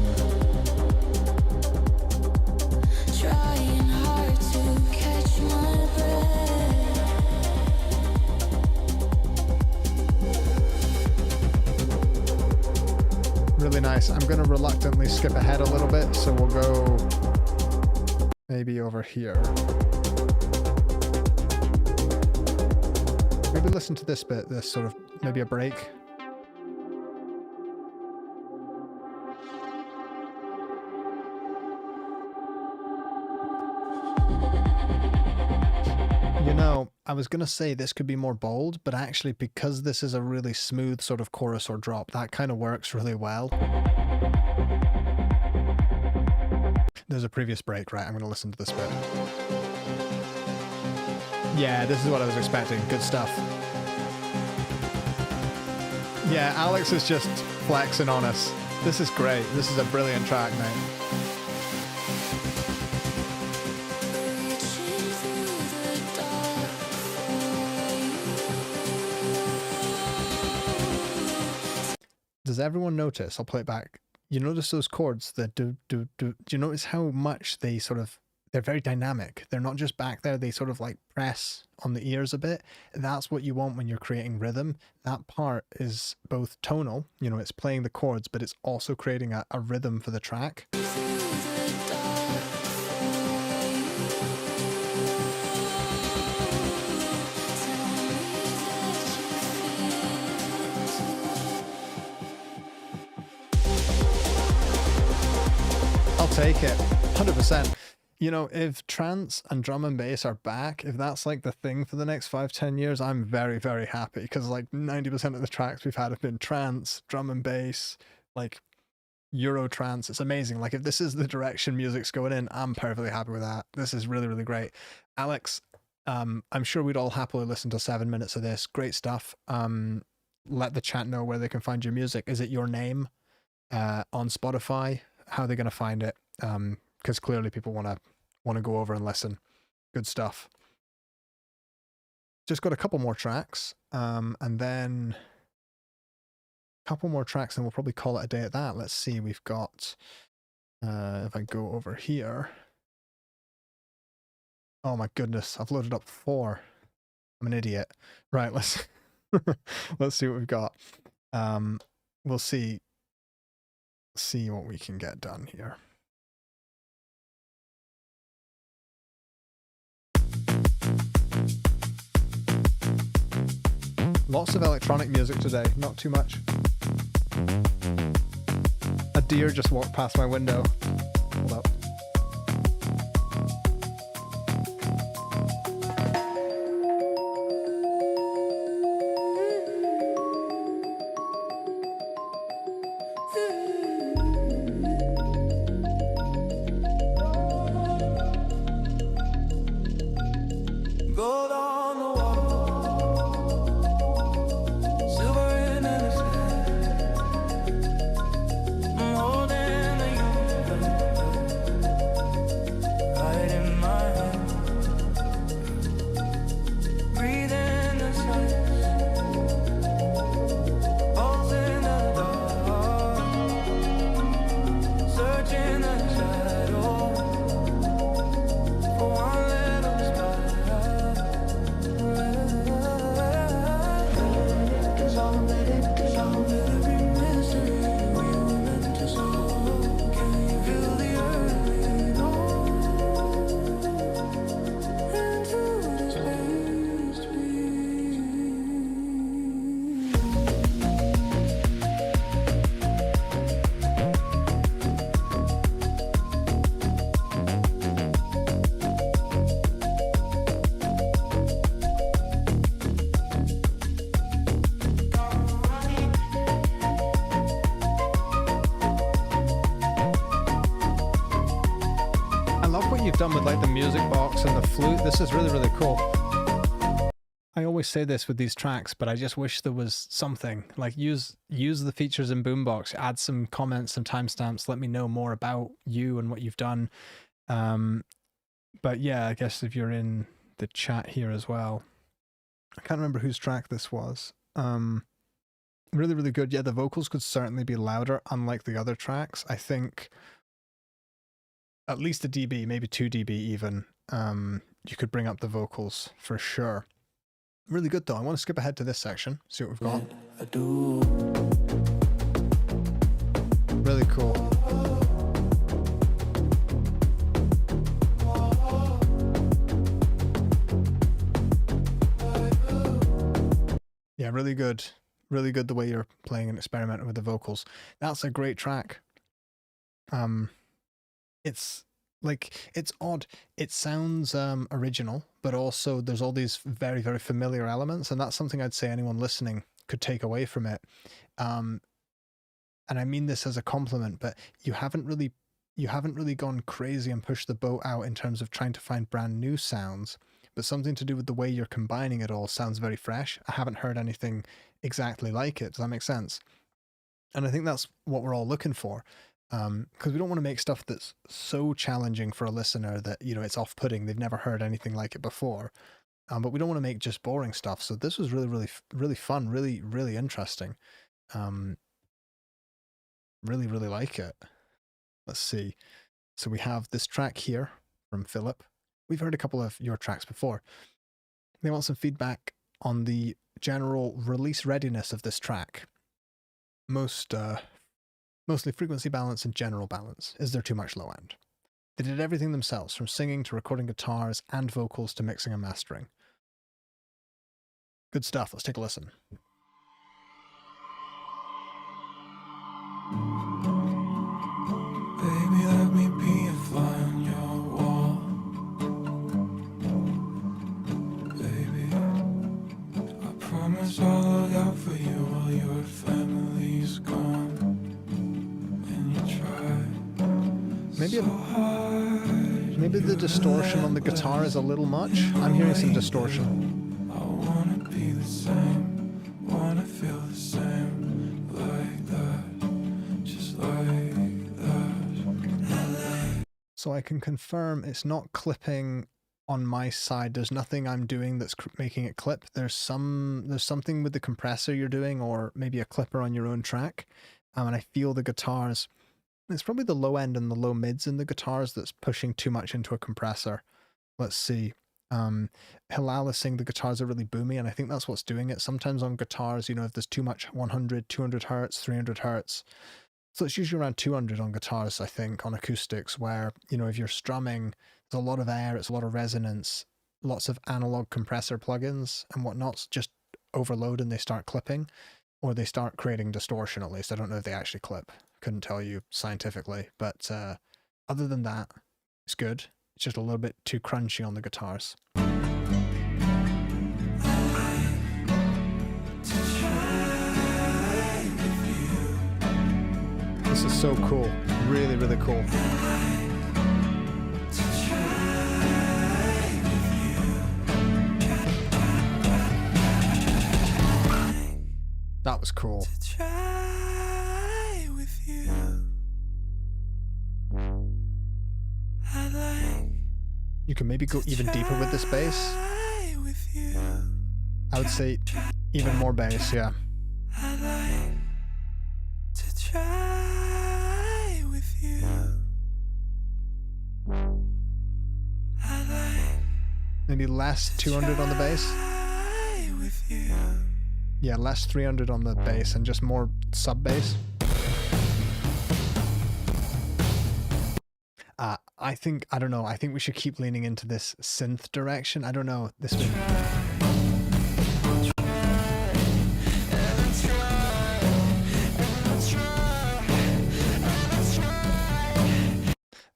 Trying hard to catch my breath. Really nice. I'm going to reluctantly skip ahead a little bit, so we'll go maybe over here. Maybe listen to this bit, this sort of, maybe a break. You know, I was going to say this could be more bold, but actually because this is a really smooth sort of chorus or drop, that kind of works really well. There's a previous break, right? I'm going to listen to this bit. Yeah, this is what I was expecting. Good stuff. Yeah, Alex is just flexing on us. This is great. This is a brilliant track, mate. Reaching through the dark for you. Does everyone notice? I'll play it back. You notice those chords that do. Do you notice how much they sort of, they're very dynamic. They're not just back there. They sort of like press on the ears a bit. That's what you want when you're creating rhythm. That part is both tonal, you know, it's playing the chords, but it's also creating a rhythm for the track. I'll take it, 100%. You know, if trance and drum and bass are back, if that's like the thing for the next 5-10 years, I'm very, very happy, because like 90% of the tracks we've had have been trance, drum and bass, like Euro trance. It's amazing. Like if this is the direction music's going in, I'm perfectly happy with that. This is really, really great. Alex, I'm sure we'd all happily listen to 7 minutes of this. Great stuff. Let the chat know where they can find your music. Is it your name on Spotify? How are they going to find it? Because clearly people want to go over and listen. Good stuff. Just got a couple more tracks, and then a couple more tracks, and we'll probably call it a day at that. Let's see, we've got, if I go over here. Oh my goodness, I've loaded up 4. I'm an idiot. Right, let's let's see what we've got. We'll see what we can get done here. Lots of electronic music today, not too much. A deer just walked past my window. Hold up. Gold on the wall, silver in the sky. I'm holding the universe right in my hand. Breathing the silence, balls in the dark, searching the shadows for one little star. I love what you've done with like the music box and the flute. This is really, really cool. I always say this with these tracks, but I just wish there was something like use the features in Boombox, add some comments, some timestamps, let me know more about you and what you've done. But yeah, I guess if you're in the chat here as well, I can't remember whose track this was. Really, really good. Yeah, the vocals could certainly be louder, unlike the other tracks. I think at least a dB, maybe 2 dB even. You could bring up the vocals for sure. Really good though. I want to skip ahead to this section, see what we've got. Really cool. Yeah, really good. Really good the way you're playing and experimenting with the vocals. That's a great track. It's like, it's odd. It sounds original, but also there's all these very, very familiar elements, and that's something I'd say anyone listening could take away from it. And I mean this as a compliment, but you haven't really gone crazy and pushed the boat out in terms of trying to find brand new sounds, but something to do with the way you're combining it all sounds very fresh. I haven't heard anything exactly like it. Does that make sense? And I think that's what we're all looking for. Because we don't want to make stuff that's so challenging for a listener that, you know, it's off-putting. They've never heard anything like it before. But we don't want to make just boring stuff. So this was really, really, really fun, really, really interesting. Really, really like it. Let's see. So we have this track here from Philip. We've heard a couple of your tracks before. They want some feedback on the general release readiness of this track. Mostly frequency balance and general balance. Is there too much low end? They did everything themselves, from singing to recording guitars and vocals to mixing and mastering. Good stuff. Let's take a listen. Baby, let me be a fly on your wall. Baby, I promise I'll look out for you while your family's gone. And you try Maybe the distortion on the guitar is a little much. I'm hearing some distortion. I wanna be the same, wanna feel the same, like that, just like that. So I can confirm it's not clipping on my side. There's nothing I'm doing that's making it clip. There's something with the compressor you're doing, or maybe a clipper on your own track. And I feel the guitars. It's probably the low end and the low mids in the guitars that's pushing too much into a compressor. Let's see. Halal is saying the guitars are really boomy, and I think that's what's doing it. Sometimes on guitars, you know, if there's too much 100, 200 hertz, 300 hertz. So it's usually around 200 on guitars, I think, on acoustics, where, you know, if you're strumming, there's a lot of air, it's a lot of resonance, lots of analog compressor plugins and whatnot just overload and they start clipping, or they start creating distortion at least. I don't know if they actually clip. Couldn't tell you scientifically, but other than that, it's good. It's just a little bit too crunchy on the guitars. This is so cool. Really, really cool. That was cool. You can maybe go even deeper with this bass. I would say even more bass, yeah. Maybe less 200 on the bass. Yeah, less 300 on the bass and just more sub bass. I don't know. I think we should keep leaning into this synth direction. I don't know. This would...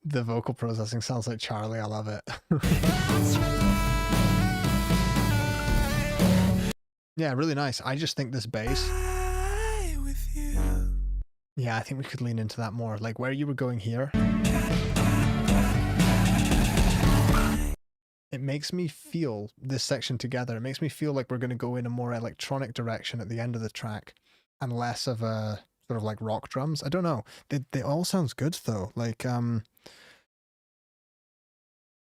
The vocal processing sounds like Charlie. I love it. Yeah, really nice. I just think this bass... Yeah, I think we could lean into that more. Like where you were going here... It makes me feel, this section together, it makes me feel like we're going to go in a more electronic direction at the end of the track and less of a sort of like rock drums. I don't know. They all sounds good though. Like,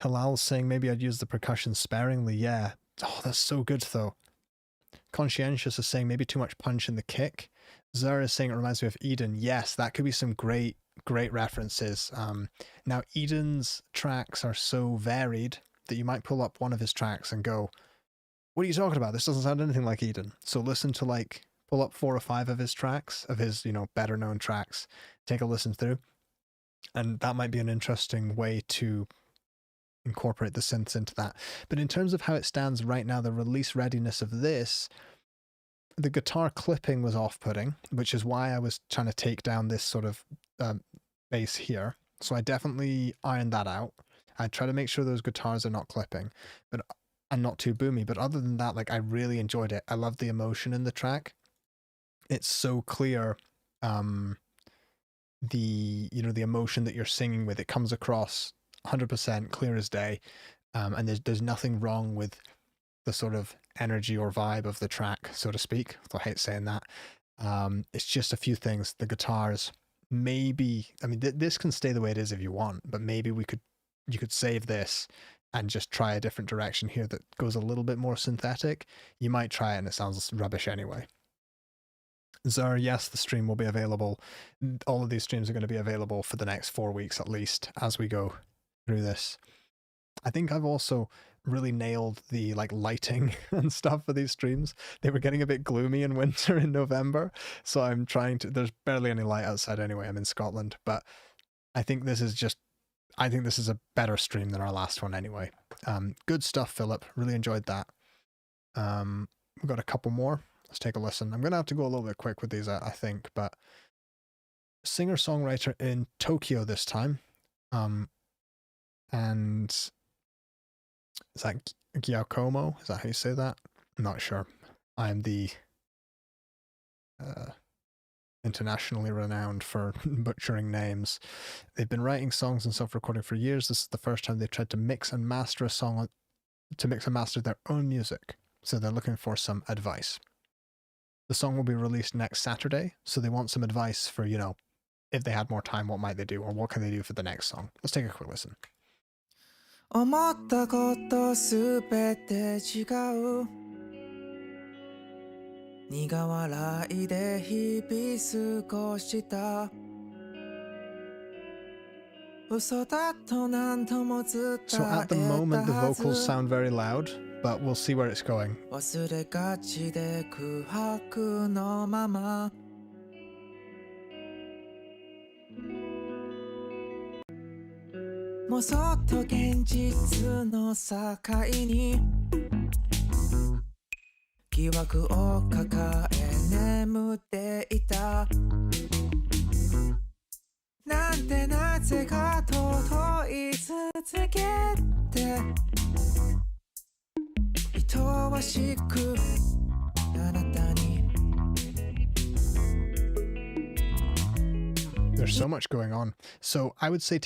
Halal's saying maybe I'd use the percussion sparingly. Yeah. Oh, that's so good though. Conscientious is saying maybe too much punch in the kick. Zer is saying it reminds me of Eden. Yes, that could be some great references. Now Eden's tracks are so varied that you might pull up one of his tracks and go, what are you talking about? This doesn't sound anything like Eden. So listen to like, pull up 4 or 5 of his tracks, of his, you know, better known tracks, take a listen through. And that might be an interesting way to incorporate the synths into that. But in terms of how it stands right now, the release readiness of this, the guitar clipping was off-putting, which is why I was trying to take down this sort of bass here. So I definitely ironed that out. I try to make sure those guitars are not clipping, but and not too boomy. But other than that, like I really enjoyed it. I love the emotion in the track. It's so clear. The emotion that you're singing with, it comes across 100% clear as day, and there's nothing wrong with the sort of energy or vibe of the track, so to speak. I hate saying that. It's just a few things. The guitars, maybe, I mean, this can stay the way it is if you want, but maybe you could save this and just try a different direction here that goes a little bit more synthetic. You might try it and it sounds rubbish anyway. Zer, yes, the stream will be available. All of these streams are going to be available for the next 4 weeks at least as we go through this. I think I've also really nailed the like lighting and stuff for these streams. They were getting a bit gloomy in winter in November, so I'm trying to, there's barely any light outside anyway. I'm in Scotland, but I think this is a better stream than our last one anyway. Good stuff, Philip. Really enjoyed that. We've got a couple more. Let's take a listen. I'm going to have to go a little bit quick with these, I think, but singer-songwriter in Tokyo this time. And is that Giacomo? Is that how you say that? I'm not sure. I'm the internationally renowned for butchering names. They've been writing songs and self-recording for years. This is the first time they've tried to mix and master a song, to mix and master their own music. So they're looking for some advice. The song will be released next Saturday, so they want some advice for, you know, if they had more time, what might they do, or what can they do for the next song? Let's take a quick listen. 思ったことすべて違う苦笑いで日々過ごした嘘だと何とも伝えた So at the moment the vocals sound very loud, but we'll see where it's going. 忘れがちで空白のままもうそっと現実の境に疑惑を抱え眠っていたなんてなぜか問い続けて愛おしくあなたに There's so much going on. So I would say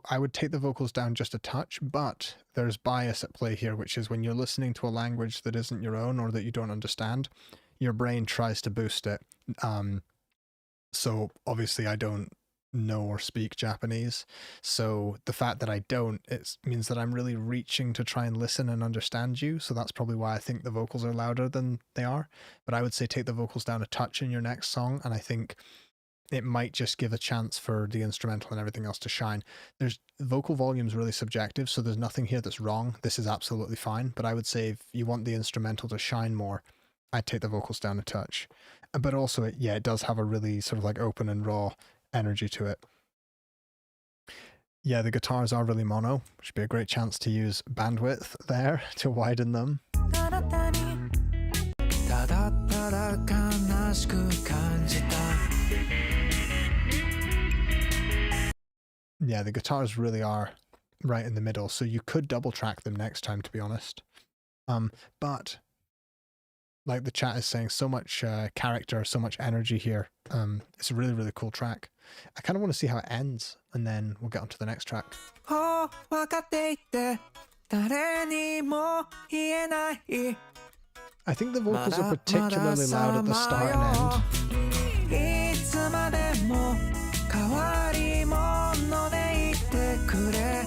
I would take the vocals down just a touch, but there's bias at play here, which is when you're listening to a language that isn't your own or that you don't understand, your brain tries to boost it. So obviously I don't know or speak Japanese. So the fact that I don't, it means that I'm really reaching to try and listen and understand you. So that's probably why I think the vocals are louder than they are. But I would say take the vocals down a touch in your next song, and I think it might just give a chance for the instrumental and everything else to shine. There's vocal volume is really subjective, so there's nothing here that's wrong. This is absolutely fine. But I would say if you want the instrumental to shine more, I'd take the vocals down a touch. But also, it does have a really sort of like open and raw energy to it. Yeah, the guitars are really mono. Should be a great chance to use bandwidth there to widen them. ただただ悲しく感じた Yeah, the guitars really are right in the middle, so you could double track them next time, to be honest. But like the chat is saying, so much character, so much energy here. It's a really, really cool track. I kind of want to see how it ends, and then we'll get on to the next track. 分かっていて誰にも言えない I think the vocals are particularly loud at the start and end. いつまでも変わり者でいてくれ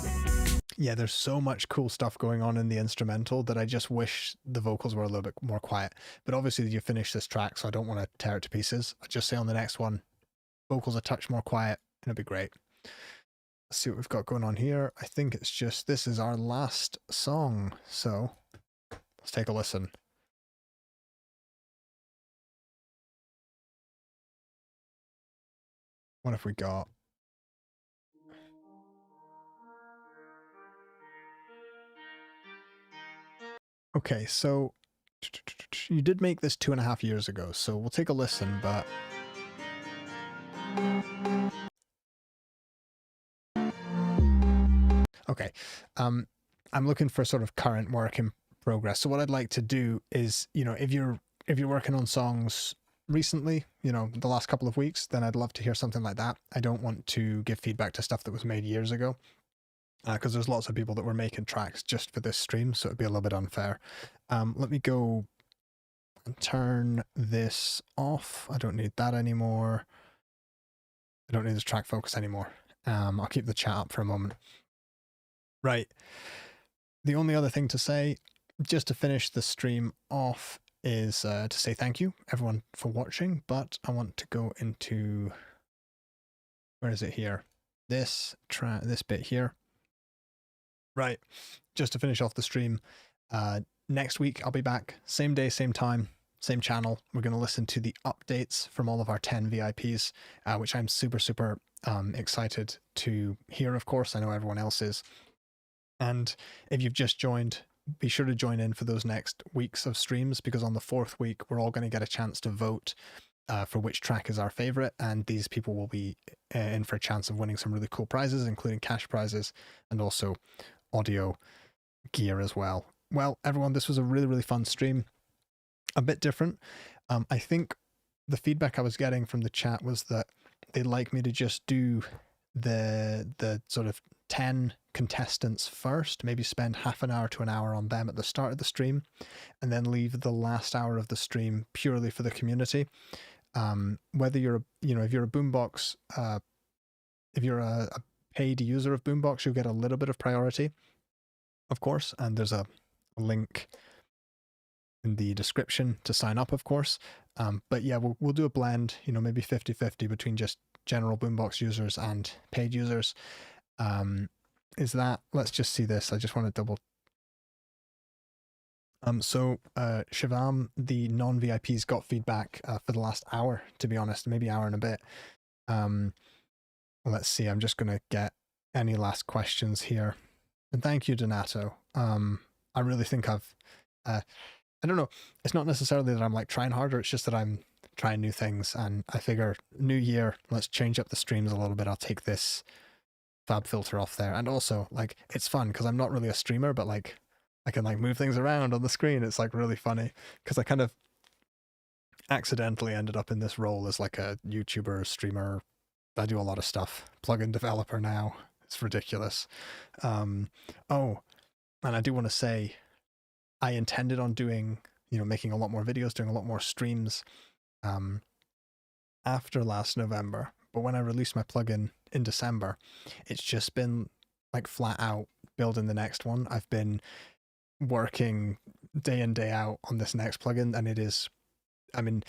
yeah, there's so much cool stuff going on in the instrumental that I just wish the vocals were a little bit more quiet. But obviously you finish this track, so I don't want to tear it to pieces. I'll just say on the next one, vocals a touch more quiet, and it'll be great. Let's see what we've got going on here. I think it's just, this is our last song, so let's take a listen. What have we got? Okay, so you did make this 2.5 years ago, so we'll take a listen, but... Okay, I'm looking for sort of current work in progress. So what I'd like to do is, you know, if you're working on songs recently, you know, the last couple of weeks, then I'd love to hear something like that. I don't want to give feedback to stuff that was made years ago, because there's lots of people that were making tracks just for this stream, so it'd be a little bit unfair. Let me go and turn this off. I don't need that anymore. I don't need this track focus anymore. I'll keep the chat up for a moment. Right. The only other thing to say, just to finish the stream off, is to say thank you, everyone, for watching, but I want to go into... Where is it here? This bit here. Right. Just to finish off the stream, next week I'll be back, same day, same time, same channel. We're going to listen to the updates from all of our 10 VIPs, which I'm super, super excited to hear, of course. I know everyone else is. And if you've just joined, be sure to join in for those next weeks of streams, because on the 4th week, we're all going to get a chance to vote for which track is our favorite. And these people will be in for a chance of winning some really cool prizes, including cash prizes and also audio gear as well. Well, everyone, this was a really, really fun stream. A bit different. I think the feedback I was getting from the chat was that they'd like me to just do the sort of 10 contestants first, maybe spend half an hour to an hour on them at the start of the stream, and then leave the last hour of the stream purely for the community. Whether you're if you're a Boombox, if you're a paid user of Boombox, you'll get a little bit of priority, of course, and there's a link in the description to sign up, of course. But yeah, we'll do a blend, you know, maybe 50-50 between just general Boombox users and paid users. Is that, let's just see this. I just want to double. So Shivam, the non-VIPs got feedback for the last hour, to be honest, maybe hour and a bit. Let's see, I'm just going to get any last questions here. And thank you, Donato. I really think I've, I don't know, it's not necessarily that I'm like trying harder, it's just that I'm trying new things, and I figure new year, let's change up the streams a little bit. I'll take this fab filter off there. And also, like, it's fun because I'm not really a streamer, but like I can like move things around on the screen. It's like really funny because I kind of accidentally ended up in this role as like a YouTuber, streamer. I do a lot of stuff. Plugin developer now. It's ridiculous. Oh, and I do want to say, I intended on doing, you know, making a lot more videos, doing a lot more streams after last November. But when I released my plugin in December, it's just been like flat out building the next one. I've been working day in, day out on this next plugin, and it is, I mean,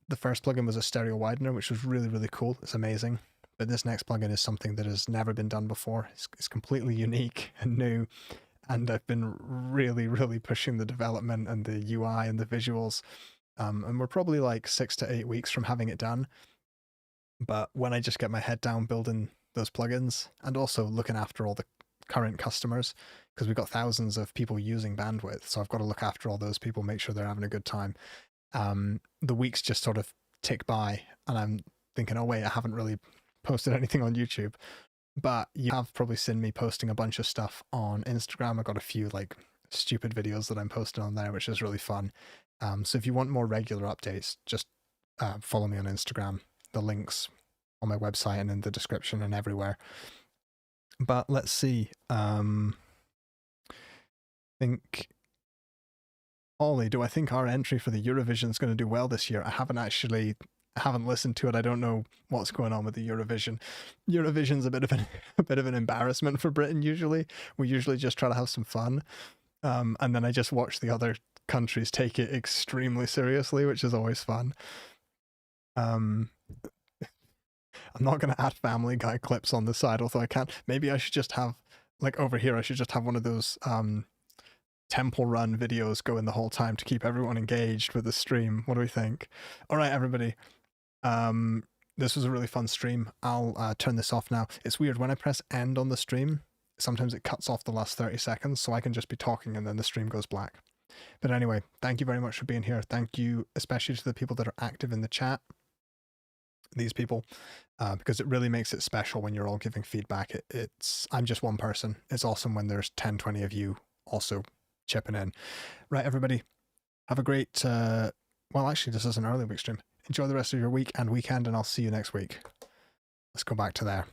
the first plugin was a stereo widener, which was really, really cool. It's amazing. But this next plugin is something that has never been done before. It's completely unique and new. And I've been really, really pushing the development and the UI and the visuals. And we're probably like 6 to 8 weeks from having it done. But when I just get my head down building those plugins and also looking after all the current customers, because we've got thousands of people using Bandwidth, so I've got to look after all those people, make sure they're having a good time. The weeks just sort of tick by, and I'm thinking, oh wait, I haven't really posted anything on YouTube. But you have probably seen me posting a bunch of stuff on Instagram. I've got a few like stupid videos that I'm posting on there, which is really fun. So if you want more regular updates, just follow me on Instagram. The links on my website and in the description and everywhere. But let's see. Think, Ollie, do I think our entry for the Eurovision is going to do well this year? I haven't actually haven't listened to it. I don't know what's going on with the Eurovision. Eurovision's a bit of an embarrassment for Britain. Usually, we usually just try to have some fun, and then I just watch the other countries take it extremely seriously, which is always fun. I'm not going to add Family Guy clips on the side, although I can. Maybe I should just have, like over here, I should just have one of those Temple Run videos going the whole time to keep everyone engaged with the stream. What do we think? All right, everybody. This was a really fun stream. I'll turn this off now. It's weird, when I press end on the stream, sometimes it cuts off the last 30 seconds, so I can just be talking and then the stream goes black. But anyway, thank you very much for being here. Thank you especially to the people that are active in the chat, these people, because it really makes it special when you're all giving feedback. I'm just one person. It's awesome when there's 10, 20 of you also chipping in. Right, everybody, have a great, well, actually, this is an early week stream. Enjoy the rest of your week and weekend, and I'll see you next week. Let's go back to there.